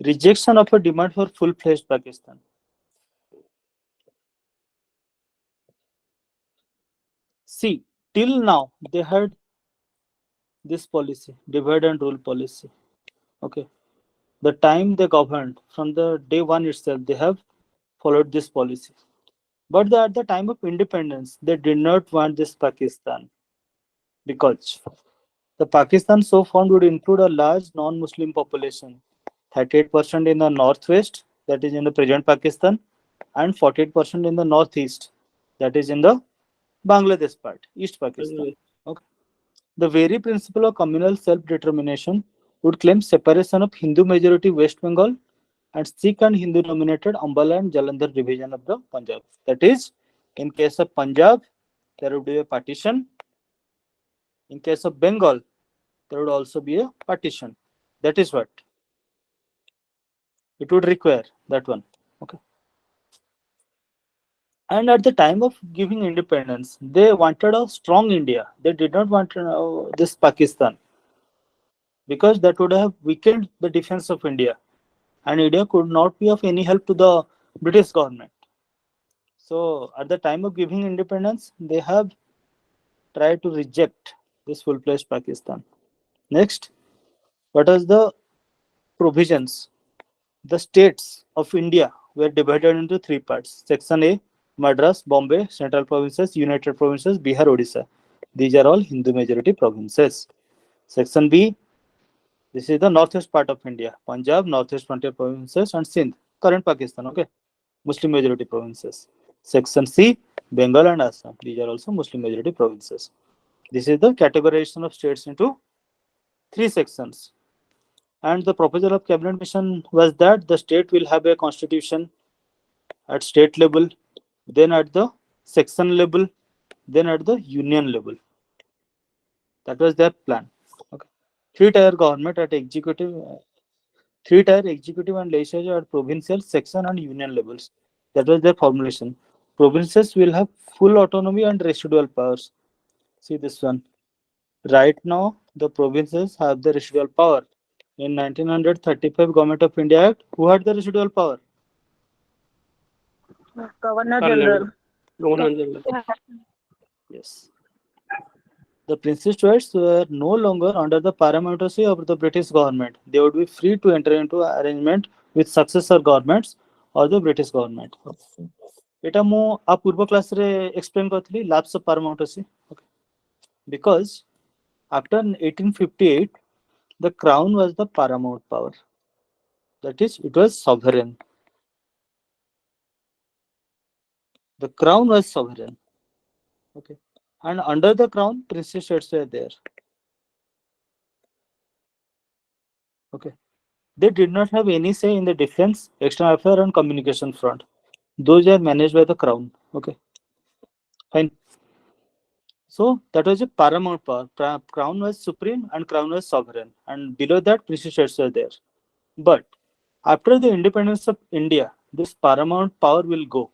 B: Rejection of a demand for full-fledged Pakistan. See, till now they had this policy, divide and rule policy. Okay. The time they governed, from the day one itself, they have followed this policy. But at the time of independence, they did not want this Pakistan, because the Pakistan so formed would include a large non-Muslim population, 38% in the northwest, that is in the present Pakistan, and 48% in the northeast, that is in the Bangladesh part, East Pakistan. Okay. The very principle of communal self-determination would claim separation of Hindu majority West Bengal and Sikh and Hindu dominated Ambala and Jalandhar division of the Punjab. That is, in case of Punjab, there would be a partition. In case of Bengal, there would also be a partition. That is what it would require, that one. Okay. And at the time of giving independence, they wanted a strong India. They did not want this Pakistan, because that would have weakened the defense of India, and India could not be of any help to the British government. So at the time of giving independence, they have tried to reject this full-fledged Pakistan. Next, what are the provisions? The states of India were divided into 3 parts. Section A, Madras, Bombay, Central Provinces, United Provinces, Bihar, Odisha. These are all Hindu majority provinces. Section B, this is the northwest part of India. Punjab, Northwest Frontier Provinces, and Sindh, current Pakistan. Okay, Muslim majority provinces. Section C, Bengal and Assam. These are also Muslim majority provinces. This is the categorization of states into 3 sections. And the proposal of cabinet mission was that the state will have a constitution at state level, then at the section level, then at the union level. That was their plan. Okay. 3-tier government at executive, 3-tier executive and legislature at provincial, section, and union levels. That was their formulation. Provinces will have full autonomy and residual powers. See this one. Right now, the provinces have the residual power. In 1935 Government of India Act, who had the residual power?
H: Governor
A: Unlimited.
H: General.
A: Governor General.
B: Yes. The Princely States were no longer under the paramountcy of the British government. They would be free to enter into arrangement with successor governments or the British government. এটা ମୁଁ आ पूर्व class रे explain करथली lapse of paramountcy. Okay. Because after 1858 the crown was the paramount power. That is, it was sovereign. The crown was sovereign. Okay. And under the crown, princely states were there. Okay. They did not have any say in the defense, external affairs, and communication front. Those are managed by the crown. Okay. Fine. So that was a paramount power. Crown was supreme and crown was sovereign. And below that, princely states were there. But after the independence of India, this paramount power will go.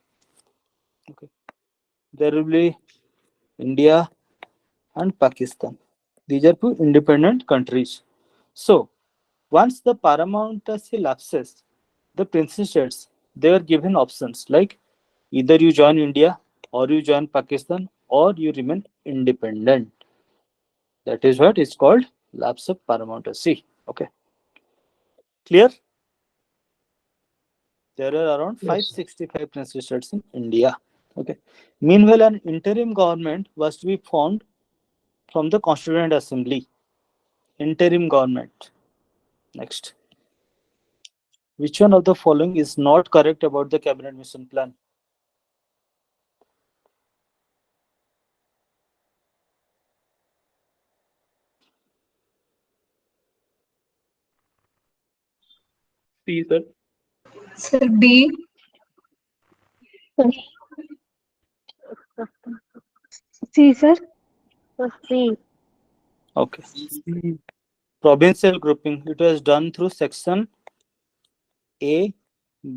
B: Okay. There will be India and Pakistan. These are two independent countries. So once the paramountcy lapses, the princely states, they were given options like either you join India or you join Pakistan or you remain independent. That is what is called lapse of paramountcy. Okay. Clear? There are around 565 princely states in India. Okay. Meanwhile, an interim government was to be formed from the Constituent Assembly. Interim government. Next. Which one of the following is not correct about the cabinet mission plan?
A: C, sir.
F: Sir, B.
C: C, sir.
H: C.
B: Okay. Provincial grouping. It was done through section A,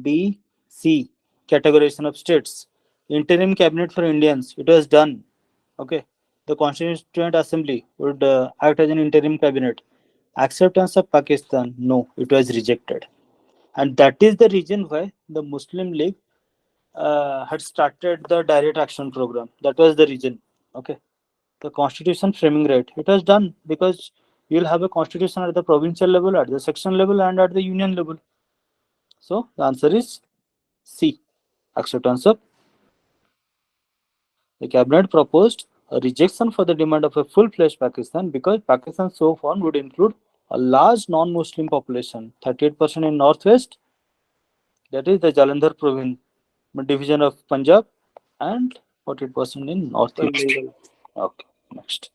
B: B, C, categorization of states. Interim cabinet for Indians. It was done. Okay. The Constituent Assembly would act as an interim cabinet. Acceptance of Pakistan. No, it was rejected. And that is the reason why the Muslim League had started the direct action program. That was the reason. Okay. The constitution framing right. It was done because you'll have a constitution at the provincial level, at the section level, and at the union level. So the answer is C. Acceptance of. The cabinet proposed a rejection for the demand of a full-fledged Pakistan because Pakistan so far would include a large non-Muslim population, 38% in northwest, that is the Jalandhar province, division of Punjab, and 40% in northeast. Okay, next.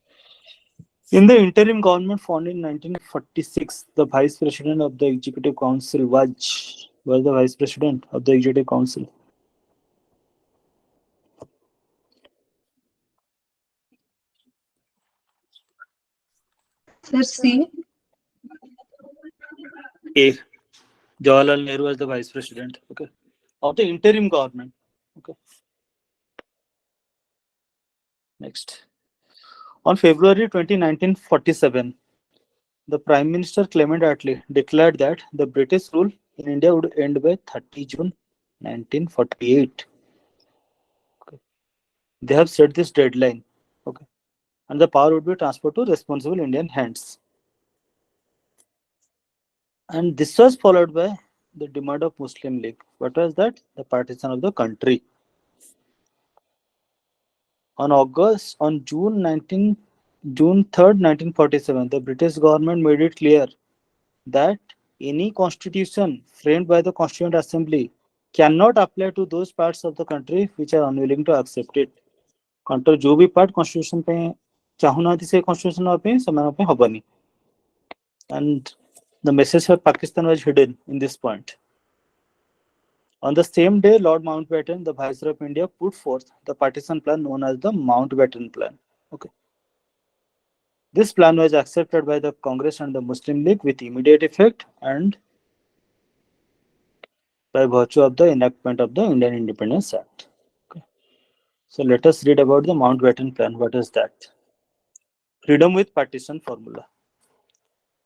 B: In the interim government formed in 1946, the vice president of the executive council was the vice president of the executive council.
F: Sir, C.
B: A. Jawaharlal Nehru was the vice president. Okay, of the interim government. Okay. Next. On February 20, 1947, the Prime Minister Clement Attlee declared that the British rule in India would end by 30 June 1948. Okay. They have set this deadline. Okay. And the power would be transferred to responsible Indian hands. And this was followed by the demand of Muslim League. What was that? The partition of the country. On June 3rd, 1947, the British government made it clear that any constitution framed by the Constituent Assembly cannot apply to those parts of the country which are unwilling to accept it. Country जो भी part constitution पे चाहुनाती से constitution पे समानों पे हबनी. And the message for Pakistan was hidden in this point. On the same day, Lord Mountbatten, the Viceroy of India, put forth the partition plan known as the Mountbatten Plan. Okay. This plan was accepted by the Congress and the Muslim League with immediate effect and by virtue of the enactment of the Indian Independence Act. Okay. So let us read about the Mountbatten Plan. What is that? freedom with partition formula.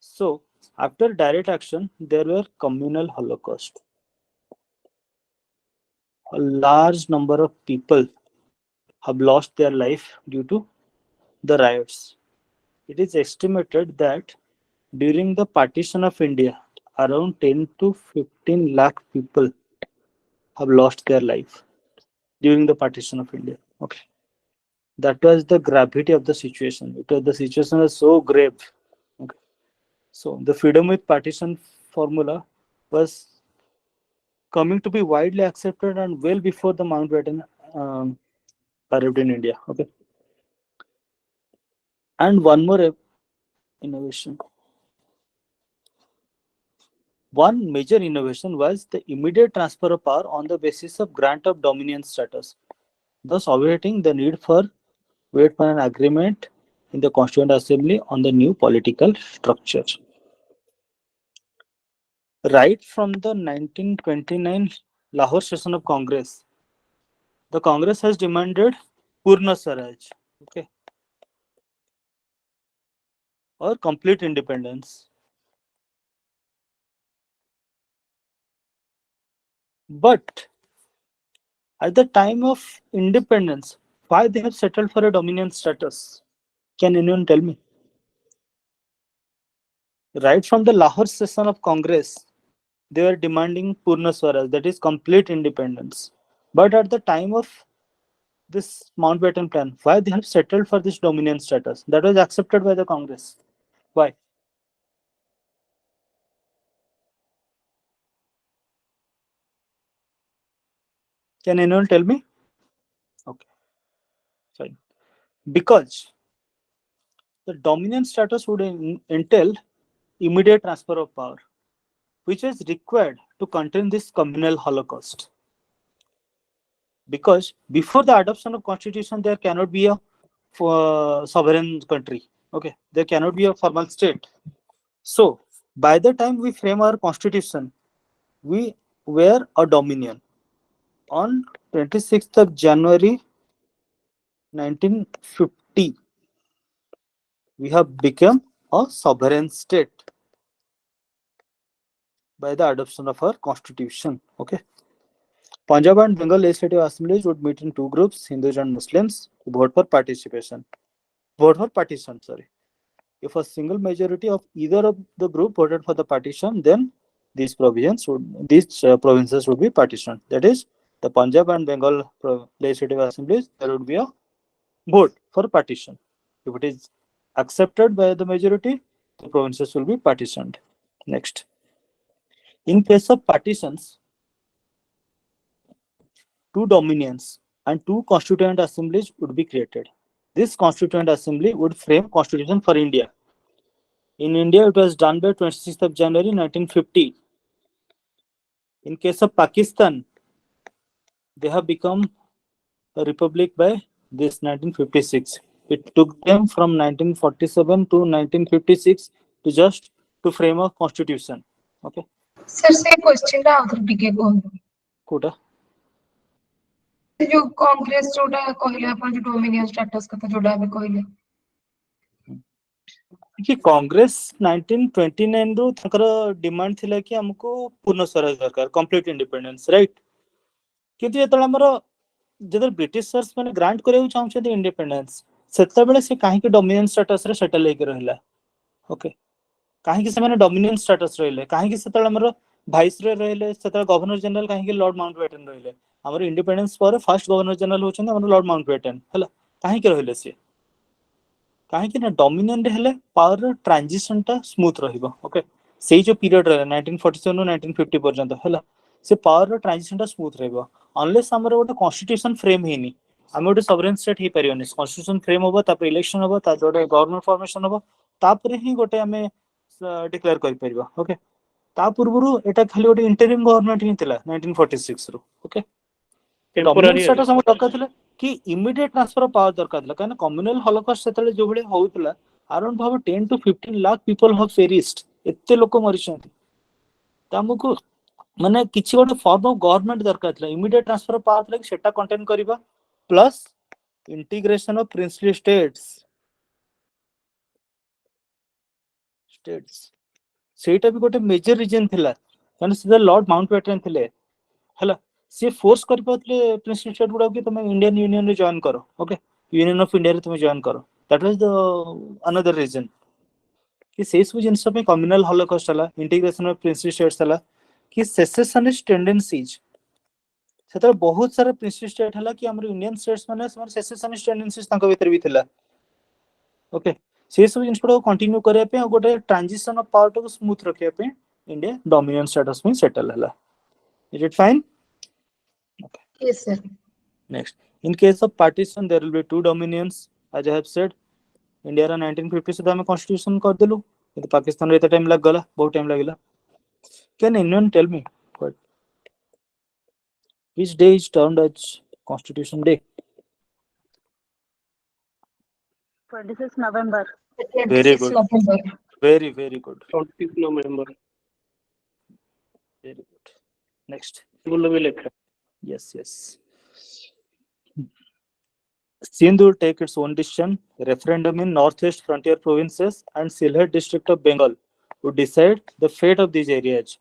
B: So after direct action, there were communal holocaust. A large number of people have lost their life due to the riots. It is estimated that during the partition of India, around 10 to 15 lakh people have lost their life during the partition of India. Okay, that was the gravity of the situation. The situation was so grave. Okay, so the freedom with partition formula was coming to be widely accepted and well before the Mountbatten arrived in India. Okay, and one more innovation. One major innovation was the immediate transfer of power on the basis of grant of dominion status, thus obviating the need for wait for an agreement in the Constituent Assembly on the new political structure. Right from the 1929 Lahore session of Congress, the Congress has demanded Purna Swaraj, okay, or complete independence. But at the time of independence, why they have settled for a dominion status? Can anyone tell me? Right from the Lahore session of Congress, they were demanding Purna Swaraj, that is complete independence. But at the time of this Mountbatten plan, why they have settled for this dominion status? That was accepted by the Congress. Why? Can anyone tell me? Okay, fine. Because the dominion status would entail immediate transfer of power, which is required to contain this communal holocaust. Because before the adoption of constitution, there cannot be a sovereign country. Okay, there cannot be a formal state. So by the time we frame our constitution, we were a dominion. On 26th of January 1950, we have become a sovereign state by the adoption of our constitution. Okay. Punjab and Bengal legislative assemblies would meet in two groups, Hindus and Muslims, to vote for participation. Vote for partition, sorry. If a single majority of either of the group voted for the partition, then these provinces would be partitioned. That is, the Punjab and Bengal legislative assemblies, there would be a vote for partition. If it is accepted by the majority, the provinces will be partitioned. Next. In case of partitions, two dominions and two constituent assemblies would be created. This constituent assembly would frame constitution for India. In India, it was done by 26th of January 1950. In case of Pakistan, they have become a republic by this 1956. It took them from 1947 to 1956 to frame a constitution. Okay.
J: Sir से question रा आउथर टिके कहू
B: कोटा
J: जो कांग्रेस जोडा कहले अपन जो dominion status कथा जोडा बे कहले
B: कि कांग्रेस 1929 रो तकर डिमांड थिला कि हमको पूर्ण स्वराज दरकार कंप्लीट इंडिपेंडेंस राइट किंतु एतला हमर जदर ब्रिटिशर्स माने ग्रांट करे चाहछथि इंडिपेंडेंस सेता बेले से काहे कि डोमिनियन स्टेटस रे सेटल हेक रहला ओके काहे कि से माने डोमिनियन स्टेटस रहले काहे कि सेतला हमर भाइसरॉय रहले सेतला गवर्नर जनरल काहे कि लॉर्ड माउंटबेटन रहले हमर इंडिपेंडेंस पर फर्स्ट गवर्नर जनरल होछन हमर लॉर्ड माउंटबेटन हला काहे कि रहले से काहे कि ना डोमिनियन रे हेले पावर ट्रांजिशन ता स्मूथ रहिबो ओके सेही जो पीरियड रहले 1947 नु 1950 पर्यंत हला से पावर रो ट्रांजिशन ता स्मूथ रहिबो अनलेस हमर गोटे कॉन्स्टिट्यूशन फ्रेम हेनी हम गोटे सॉवरेन स्टेट हे परियोनी कॉन्स्टिट्यूशन फ्रेम होबो तापर इलेक्शन होबो ता जोटे गवर्नमेंट फॉर्मेशन होबो तापर ही गोटे हमें डिक्लेयर करि परिबो ओके ता पूर्वरु एटा खाली गोटे इंटरिम गवर्नमेंट ही थिला 1946 रो ओके डोमिनियन स्टेटस हम दरकार थिला कि इमीडिएट ट्रांसफर ऑफ पावर दरकार थिला कारण कम्युनल हॉलोकॉस्ट सेतले जो बळे होउतला अराउंड भाव 10 to 15 lakh people have perished एते लोक मरिछंती तामको माने किछि गोटे फॉर्म ऑफ गवर्नमेंट दरकार थिला इमीडिएट ट्रांसफर ऑफ पावर थिला सेटा कंटेन करबा plus integration of princely states states ସେଇଟା ବି ଗୋଟେ major reason ଥିଲା କାରଣ ସେ ଲର୍ଡ ମାଉଣ୍ଟବେଟନ ଥିଲେ ହେଲା ସେ फोर्स କରି ପାଉଥିଲେ ପ୍ରିନ୍ସିପଲ ଷ୍ଟେଟ୍ ଗୁଡାକୁ କି ତମେ इंडियन यूनियन ରେ जॉइन करो ओके यूनियन ऑफ इंडिया रे तुम जॉइन करो that was the another reason कि से सब जिंस पे कम्युनल हॉलोकॉस्ट हला इंटीग्रेशन ऑफ प्रिंसिपल स्टेट्स हला कि सेसेशनिस्ट टेंडेंसीज सेतर बहुत सारा प्रिंसिपल स्टेट हला कि हमर इंडियन स्टेट्स माने सेसेशनिस्ट टेंडेंसीज तांको भीतर भी थिला ओके से सब जिंस को कंटिन्यू करे पे गोटे ट्रांजिशन ऑफ पावर को स्मूथ रखे पे इंडिया डोमिनियन स्टेटस में सेटल हला is it fine
J: Yes, sir.
B: next in case of partition there will be two dominions as I have said India रा 1950 से हमें कॉन्स्टिट्यूशन कर देलु किंतु पाकिस्तान रे एते टाइम लग गला बहुत टाइम लागला can anyone tell me which day is termed as constitution day
H: 26 November.
B: very
J: 26
B: good
J: November.
B: very good
A: 25 November
B: very good next
A: बोलो भी लिखा
B: yes Sindh will take its own decision. Referendum in northwest frontier provinces and Sylhet district of Bengal would decide the fate of these areas.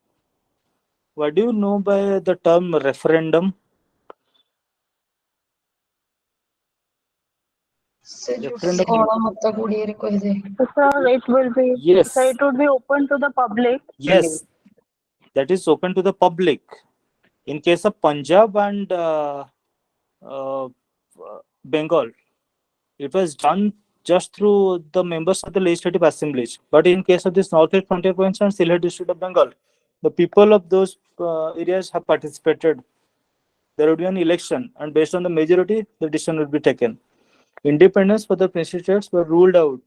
B: What do you know by the term referendum?
J: Sir,
B: Referendum.
J: କଣ ମତ ଗୁଡିଏରେ କହିଯାଏ?
H: So it will be.
B: Yes.
H: So it would be open to the public.
B: Yes, that is open to the public. In case of Punjab and Bengal, it was done just through the members of the legislative assemblies. But in case of this northwest frontier province and Sylhet district of Bengal, the people of those areas have participated. There would be an election, and based on the majority, the decision would be taken. Independence for the Prince states were ruled out.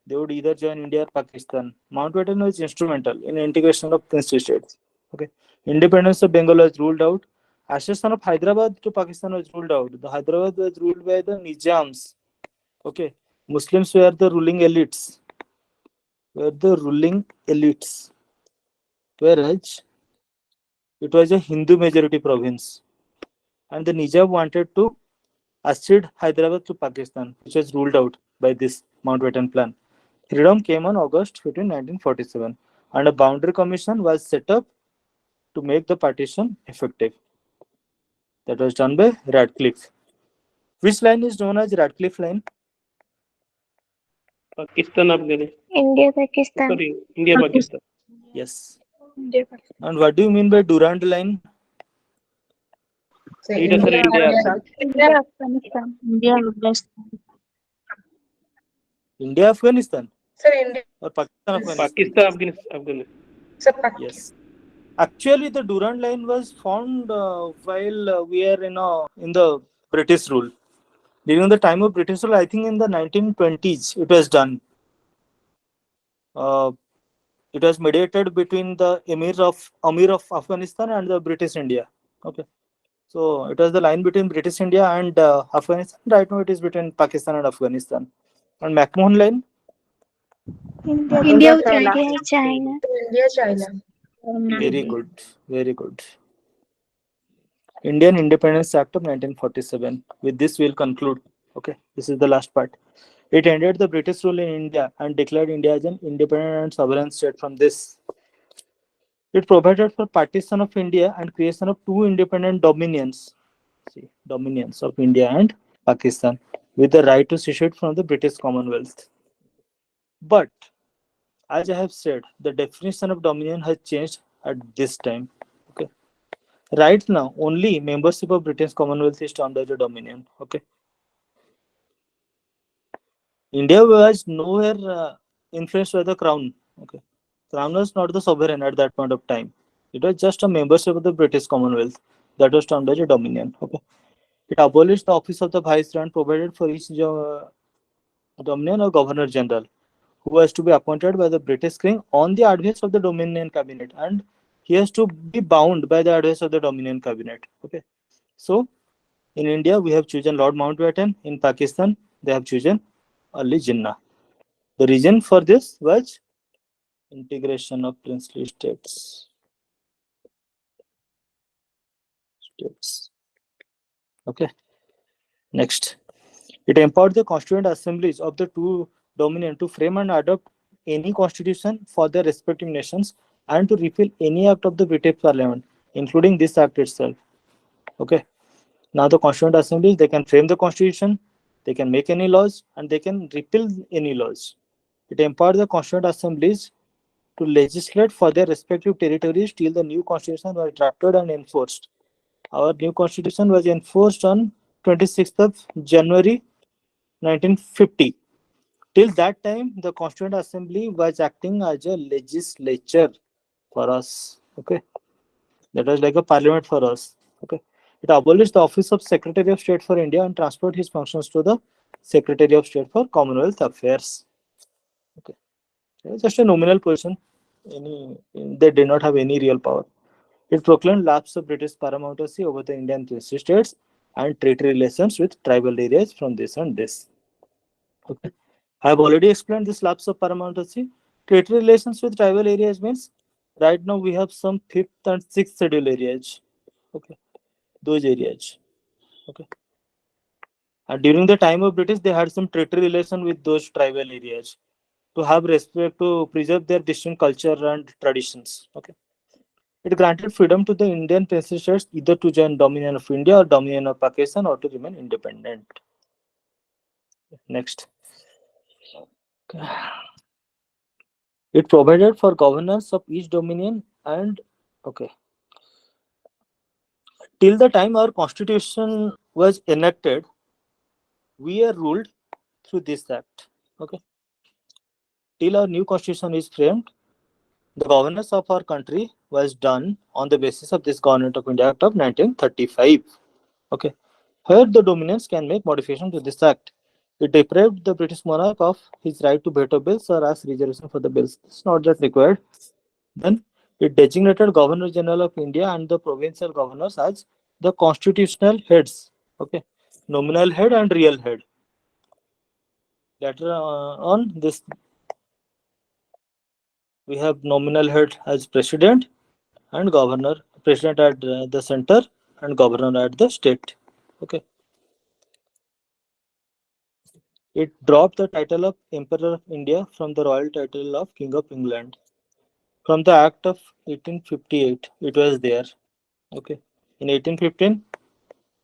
B: They would either join India or Pakistan. Mountbatten was instrumental in integration of Prince states. Okay, independence of Bengal was ruled out. Accession of Hyderabad to Pakistan was ruled out. The Hyderabad was ruled by the Nizams. Okay, Muslims were the ruling elites. Whereas it was a Hindu majority province, and the Nizam wanted to accede Hyderabad to Pakistan, which was ruled out by this Mountbatten plan. Freedom came on August 15, 1947, and a boundary commission was set up to make the partition effective. That was done by Radcliffe. Which line is known as Radcliffe line?
A: Pakistan Afghanistan
G: India Pakistan
A: sorry India Pakistan
B: Yes.
C: India, Pakistan.
B: And what do you mean by Durand line?
J: So
A: India, sir, India.
C: India, Afghanistan.
G: India Afghanistan
B: India, Afghanistan,
J: Sir, India.
B: or Pakistan, Afghanistan?
A: Pakistan Afghanistan
J: Sir, Pakistan.
B: Yes. Actually, the Durand line was formed while we are in the British rule. During the time of British rule, I think in the 1920s, it was done. It was mediated between the Amir of Afghanistan and the British India. Okay, so it was the line between British India and Afghanistan. Right now, it is between Pakistan and Afghanistan. And McMahon line.
G: India
H: China.
G: China
J: India, China.
B: Very good, very good. Indian Independence Act of 1947. With this, we'll conclude. Okay, this is the last part. It ended the British rule in India and declared India as an independent and sovereign state from this. It provided for partition of India and creation of two independent dominions. See, dominions of India and Pakistan, with the right to secede from the British Commonwealth. But, as I have said, the definition of dominion has changed at this time. Okay. Right now, only membership of British Commonwealth is termed as a dominion. Okay. India was nowhere influenced by the crown. Okay. Crown was not the sovereign at that point of time. It was just a membership of the British Commonwealth that was termed as a dominion. Okay. It abolished the office of the viceroy and provided for each dominion a governor general, who was to be appointed by the British King on the advice of the Dominion Cabinet, and he has to be bound by the advice of the Dominion Cabinet. Okay. So, in India, we have chosen Lord Mountbatten. In Pakistan, they have chosen Ali Jinnah. The reason for this was integration of princely states. Okay. Next, it empowered the constituent assemblies of the two dominions to frame and adopt any constitution for their respective nations and to repeal any act of the British Parliament, including this act itself. Okay. Now the Constituent Assembly, they can frame the constitution, they can make any laws, and they can repeal any laws. It empowers the Constituent Assemblies to legislate for their respective territories till the new constitution was drafted and enforced. Our new constitution was enforced on 26th of January 1950. Till that time, the Constituent Assembly was acting as a legislature for us. Okay, that was like a parliament for us. Okay, it abolished the office of Secretary of State for India and transferred his functions to the Secretary of State for Commonwealth Affairs. Okay, it was just a nominal position. They did not have any real power. It proclaimed lapse of British paramountcy over the Indian states and treaty relations with tribal areas from this and this. Okay. I have already explained this lapse of paramountcy. Treaty relations with tribal areas means right now we have some 5th and 6th schedule areas. Okay, those areas. Okay, and during the time of British, they had some treaty relation with those tribal areas to have respect, to preserve their distinct culture and traditions. Okay, it granted freedom to the Indian princely states either to join Dominion of India or Dominion of Pakistan or to remain independent. Next. Okay. It provided for governance of each dominion and okay. Till the time our constitution was enacted, we are ruled through this act. Okay. Till our new constitution is framed, the governance of our country was done on the basis of this Government of India Act of 1935. Okay. Here the dominions can make modification to this act. It deprived the British monarch of his right to veto bills or ask reservation for the bills. It's not that required. Then it designated Governor General of India and the provincial governors as the constitutional heads. Okay, nominal head and real head. Later on this, we have nominal head as president and governor. President at the center and governor at the state. Okay. It dropped the title of Emperor of India from the royal title of King of England. From the Act of 1858, it was there. Okay. In 1815,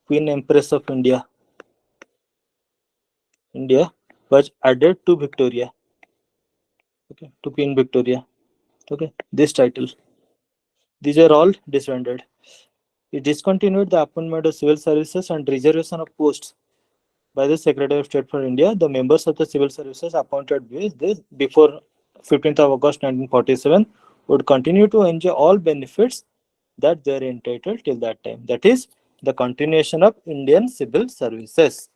B: Queen Empress of India was added to Victoria. Okay, to Queen Victoria. Okay, this title. These are all disbanded. It discontinued the appointment of civil services and reservation of posts by the Secretary of State for India. The members of the civil services appointed with this before 15th of August 1947 would continue to enjoy all benefits that they are entitled till that time. That is the continuation of Indian civil services.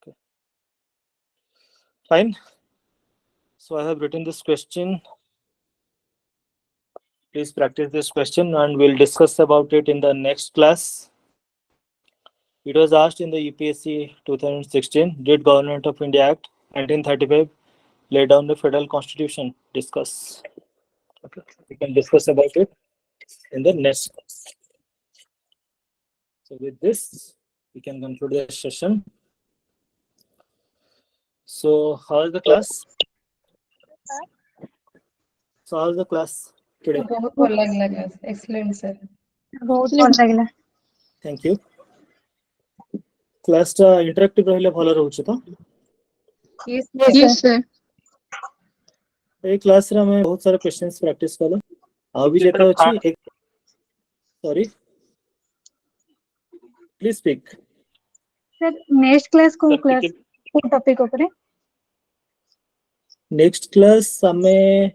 B: Okay. Fine. So I have written this question. Please practice this question and we'll discuss about it in the next class. It was asked in the UPSC 2016, did Government of India Act 1935 lay down the federal constitution? Discuss. Okay. We can discuss about it in the next class. So with this, we can conclude the session. So how is the class? So how is the class today?
J: बहुत ଭଲ ଲାଗିଲା class. Excellent sir.
C: ବହୁତ ଭଲ ଲାଗିଲା।
B: Thank you. Class ଟା interactive ରହିଲେ ଭଲ ରହୁଛି ତ?
C: Yes sir।
B: ए क्लास रे हमें बहुत सारे क्वेश्चंस प्रैक्टिस कलो। आ भी जेता अछि sorry please speak
C: sir next class को टॉपिक ऊपर
B: नेक्स्ट क्लास हमें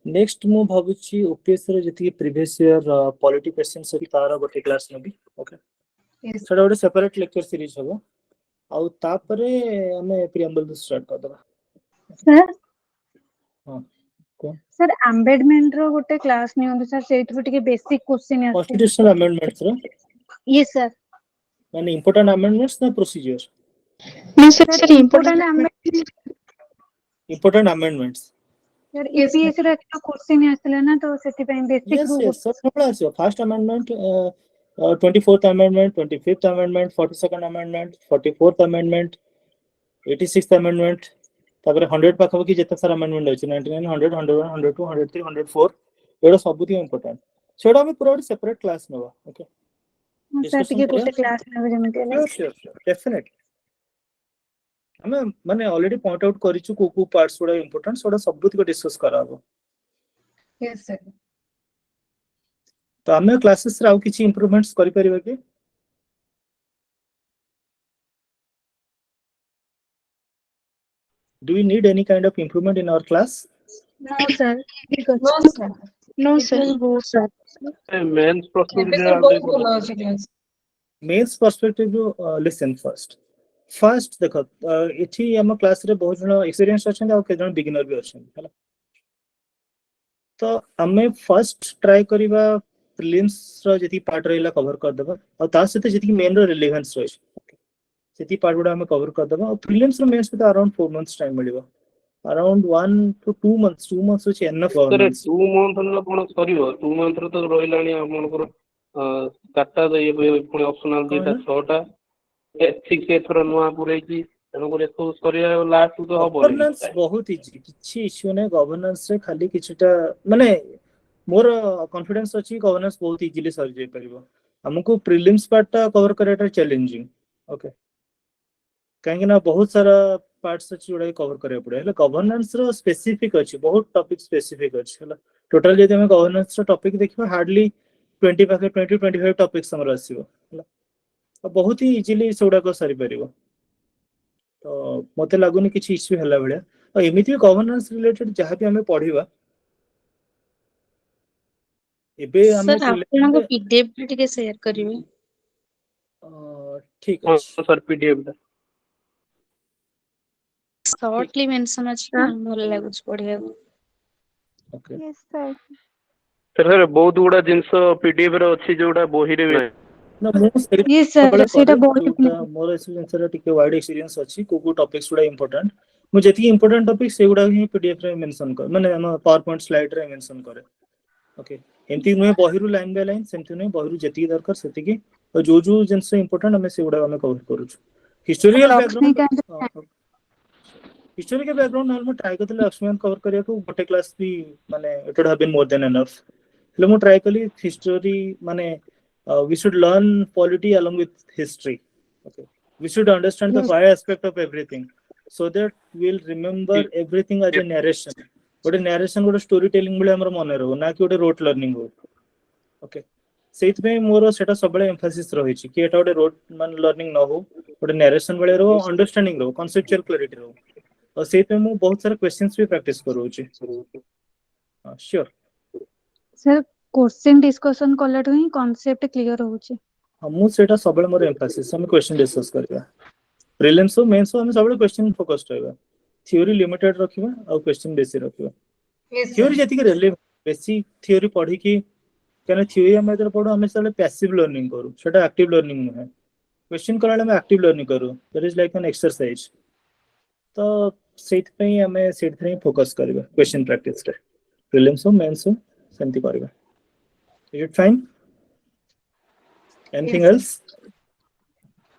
B: नेक्स्ट मु भाबुची ओपीएससी रे जति प्रीवियस ईयर पॉलिटी क्वेश्चंस सरी तारा गोटे क्लास नेबी ओके सेटा गोटे सेपरेट लेक्चर सीरीज हबो आ तापरे हमें प्रीएम्बल स्टार्ट कर दबा
C: सर
B: हां
C: सर अमेंडमेंट रो गोटे क्लास नै होंद सर सेठ टिके बेसिक क्वेश्चन आसे
B: कॉन्स्टिट्यूशनल अमेंडमेंट्स रो
C: यस सर
B: माने इंपोर्टेंट अमेंडमेंट्स ना procedure
C: no sir
B: important amendments
C: sir UPSC रो एक क्वेश्चन आसला ना तो सेति पय बेसिक रो
B: यस सर सबला आछो first amendment 24th amendment 25th amendment 42nd amendment 44th amendment 86th amendment तापर 100 पाखा कि जेते सारा अमेंडमेंट अछि 99 100 101 102 103 104 एडा सब थी इंपोर्टेंट सेडा हम पूरा सेपरेट क्लास नबा ओके
C: सर टिके गोटे क्लास नेबे जेमते
B: श्योर डेफिनेटली हमें माने ऑलरेडी पॉइंट आउट करिछु को पार्ट्स गुडा इंपोर्टेंट सोडा सब को डिस्कस कराबो
J: यस सर
B: तो हमें क्लासेस राउ किछि इंप्रूवमेंट्स करि परिबे कि do we need any kind of improvement in our class
C: no sir ठीक
J: नो
C: अछि
J: सर
C: नो सर वो सर
A: मेंस प्रस्तुत
J: ଏବେ सर बहुत ଭଲ ଅଛି class
B: mains perspective listen first देखो एठी हम क्लास रे बहुत जण एक्सपीरियंस अछन आ के जण बिगिनर भी अछन हला तो हमें फर्स्ट ट्राई करिबा प्रीलिम्स रो जति पार्ट रहला कवर कर देबा और ता सते जति मेन रो रिलेवेंस रही जति पार्ट गुडा हमें कवर कर देबा और प्रीलिम्स रो मेंस पे अराउंड 4 मंथ्स टाइम मिलिबा around 1 to 2 months 2 months which enough
A: sir
B: governance
A: 2 month न कोन करिवो 2 मंथ रे तो रहिलानी हमनकर काटा दे पुनी ऑप्शनल
B: कौन
A: दीटा
B: है?
A: 6टा ठीक से थोड़ा नुआ पुरै की तनो करे तो करिया लास्ट तो हबो
B: गवर्नेंस बहुत इजी किछि इश्यू नै गवर्नेंस रे खाली किछटा माने मोर कॉन्फिडेंस अछि गवर्नेंस बहुत इजीली सॉल्व जे परिबो हमको प्रीलिम्स पार्ट टा कवर करैटा चैलेंजिंग ओके काहे ना बहुत सारा पार्ट्स अछि जोडा कवर करे पड़े हला गवर्नेंस रो स्पेसिफिक अछि बहुत टॉपिक स्पेसिफिक अछि हला टोटल जदि हम गवर्नेंस रो टॉपिक देखिबा हार्डली 20 पाके 20 25 टॉपिक्स हमर आसीबो हला तो बहुत ही इजीली सोडा को सरी परिबो तो मते लागुनी किछि इश्यू हला बेले और एमिति गवर्नेंस रिलेटेड जहां भी हमें पढिबा एबे हमें
G: सर आपनको पीडीएफ भी टिके शेयर करिवे
B: ठीक
A: हां
B: अछि
A: सर पीडीएफ दा
G: शॉर्टली मेंशन अछि ना भल लागुछ पढिया
B: ओके
C: यस सर
A: सर बहुत गुडा जिंस पीडीएफ रे अछि जोडा बोही रे
B: ना मो
C: ये सर सेटा बहुत
B: मोर एक्सपीरियंस रे टिके वाइड एक्सपीरियंस अछि को टॉपिक्स गुडा इंपोर्टेंट मु जति इंपोर्टेंट टॉपिक से गुडा ही पीडीएफ रे मेंशन कर माने हम पावर पॉइंट स्लाइड रे मेंशन करे ओके एमती नुहे बहिरु लाइन बाय लाइन सेमती नुहे बहिरु जति दरकार सेति की तो जो जिंस इंपोर्टेंट हमें से गुडा हमें कवर करू हिस्टोरिकल बैकग्राउंड हिस्टोरिकल बैकग्राउंड हम ट्राई करथले लक्ष्मण कवर करिया को गोटे क्लास भी माने it would have been more than enough ले मु ट्राई कली हिस्टोरी माने we should learn polity along with history okay we should understand the why aspect of everything so that we'll remember everything as a narration गोटे narration गोटे story telling भले हमर मन रहो ना कि गोटे rote learning हो ओके सेइत पे मोर सेटा सबले एम्फासिस रही छि कि एटा गोटे रोट मान लर्निंग न हो गोटे नरेशन भले रहो अंडरस्टैंडिंग रहो कांसेप्चुअल क्लैरिटी रहो और सेइत पे मु बहुत सारा क्वेश्चंस भी प्रैक्टिस करू छि श्योर
C: सर क्वेश्चन डिस्कशन कलेट ही कांसेप्ट क्लियर होउची
B: हमु सेटा सबले मोर एम्फासिस हम क्वेश्चन डिस्कस करबा प्रीलिम्स हो मेंस हो हम सबले क्वेश्चन फोकस्ड रहबा थ्योरी लिमिटेड रखिबा और क्वेश्चन बेसी रखिबा थ्योरी जति के रेले बेसी थ्योरी पढी कि कने थ्योरी हम इधर पढो हम सबले पैसिव लर्निंग करू सेटा एक्टिव लर्निंग न है क्वेश्चन करले हम एक्टिव लर्निंग करू that is like an exercise तो सेट पे हमें सेट रे फोकस करबा क्वेश्चन प्रैक्टिस रे प्रीलिम्स हो मेंस हो सेंती करबा is it fine anything else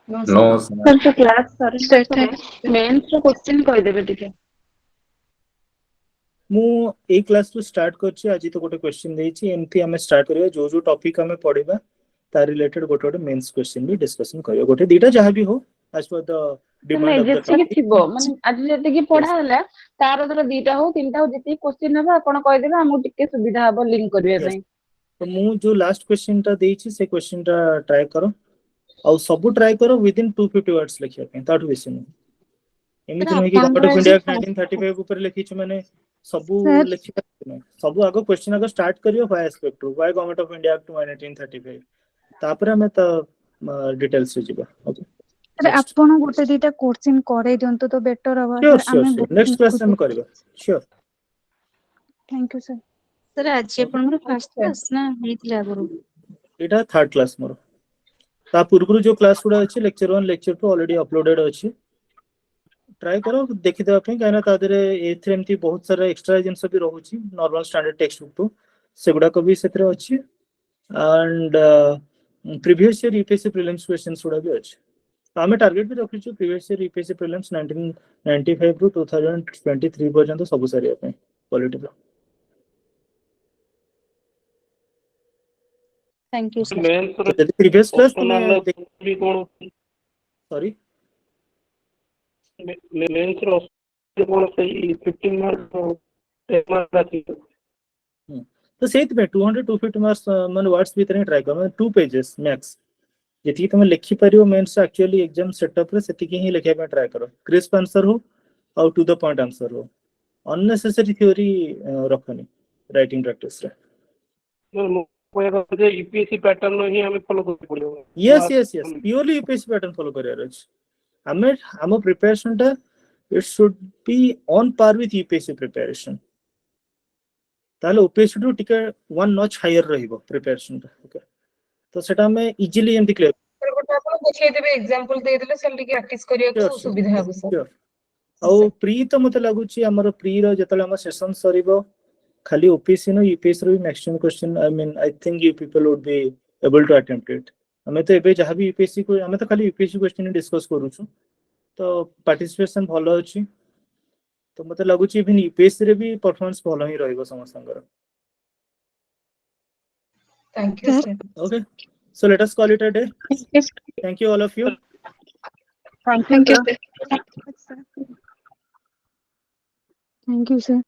J: no
E: sir तो क्लास सर मेंस रो क्वेश्चन कहि देबे टिके
B: मु ए क्लास टू स्टार्ट करछि आज तो गोटे क्वेश्चन देछि एमती हमें स्टार्ट करिया जो टॉपिक हमें पढिबा ता रिलेटेड गोटे मेंस क्वेश्चन भी डिस्कशन करियो गोटे दीटा जहां भी हो as per the demand of the
E: जेतिकी थिबो माने आज जेतिकी पढा हला तार धर दीटा हो तीनटा हो जेतिकी क्वेश्चन हबा आपण कहि देबे हमु टिके सुविधा हबो लिंक करबे पई
B: तो मु जो लास्ट क्वेश्चन ता देछि से क्वेश्चन ता ट्राई करो और सब ट्राई करो विद इन 250 वर्ड्स लिखिया पे ताठ बेसी नहीं एमिति नहीं कि गवर्नमेंट ऑफ इंडिया 1935 ऊपर लिखि छ माने सबु लिखिया नहीं सबु आगो क्वेश्चन आगो स्टार्ट करियो why aspect to why government of India act 1935 तापर हमें त डिटेल्स से जिबा ओके
C: सर आपण गोटे दीटा क्वेश्चन करे दियंतो तो बेटर हबा
B: श्योर
C: सर हमें
B: श्योर नेक्स्ट क्लास हम करबा sure
C: thank you sir
G: sir आज आपण फर्स्ट क्लास ना हेतिला गुरु
B: एटा थर्ड क्लास मोर ता पूर्व जो क्लास गुडा अछि लेक्चर 1 लेक्चर 2 ऑलरेडी अपलोडेड अछि ट्राई करो देखि देबा पे काना ता देरे एथरे एमती बहुत सारा एक्स्ट्रा जिंस भी रहउछि नॉर्मल स्टैंडर्ड टेक्स्ट बुक तो सेगुडा को भी सेतरे अछि and previous year UPSC prelims questions गुडा भी अछि तो आम टार्गेट भी रखीचु प्रीवियस ईयर यूपीएससी प्रीलिम्स 1995 रु 2023 पर्यंत सब सारिया पे पॉलिटी रो।
G: Thank you sir.
A: मेंस रो
B: यदि प्रीवियस क्लास
A: ऑप्शनल
B: तुम
A: भी कोन
B: सॉरी
A: मेंस रो कोन सही 15 मार्क 10 मार्क आछि।
B: तो सेत पे 200 250 मार्क्स माने वर्ड्स भीतर ट्राई कर माने 2 पेजेस मैक्स जेति तुम लिखि परियो मेंस एक्चुअली एग्जाम सेटअप रे सेति ही लिखिया पे ट्राई करो क्रिस्प आंसर हो और टू द पॉइंट आंसर हो अननेसेसरी थ्योरी रखनी राइटिंग प्रैक्टिस रे।
A: यूपीएससी पैटर्न ही हमें फॉलो करते पड़ियो।
B: Yes yes yes purely UPSC pattern follow करियर अछि हमें हम प्रिपरेशन टा it should be on par with UPSC preparation ताले ओपीएससी टू टिके वन नॉच हायर रहिबो प्रिपरेशन टा ओके तो सेटा हमें इजीली एमती क्लियर
J: सर गोटे आपण बुझेइ देबे एग्जांपल दे देले सेल टिके प्रैक्टिस करिया को सुविधा हबो सर।
B: और प्री तो मते लागुची हमर प्री रो जतले हम सेशन सरीबो खाली ओपीएससी नो यूपीएससी रो maximum question I mean I think you people would be able to attempt it हमें तो एबे जहां भी यूपीएससी को हमें तो खाली यूपीएससी क्वेश्चन डिस्कस करू छु तो पार्टिसिपेशन भलो अछि तो मते लागुची इवन यूपीएससी रे भी परफॉर्मेंस भलो ही रहइबो समस्तंकर।
J: Thank you sir.
B: Okay, so let us call it a day. Thank you all of you.
H: Thank you, sir.
G: Thank you sir.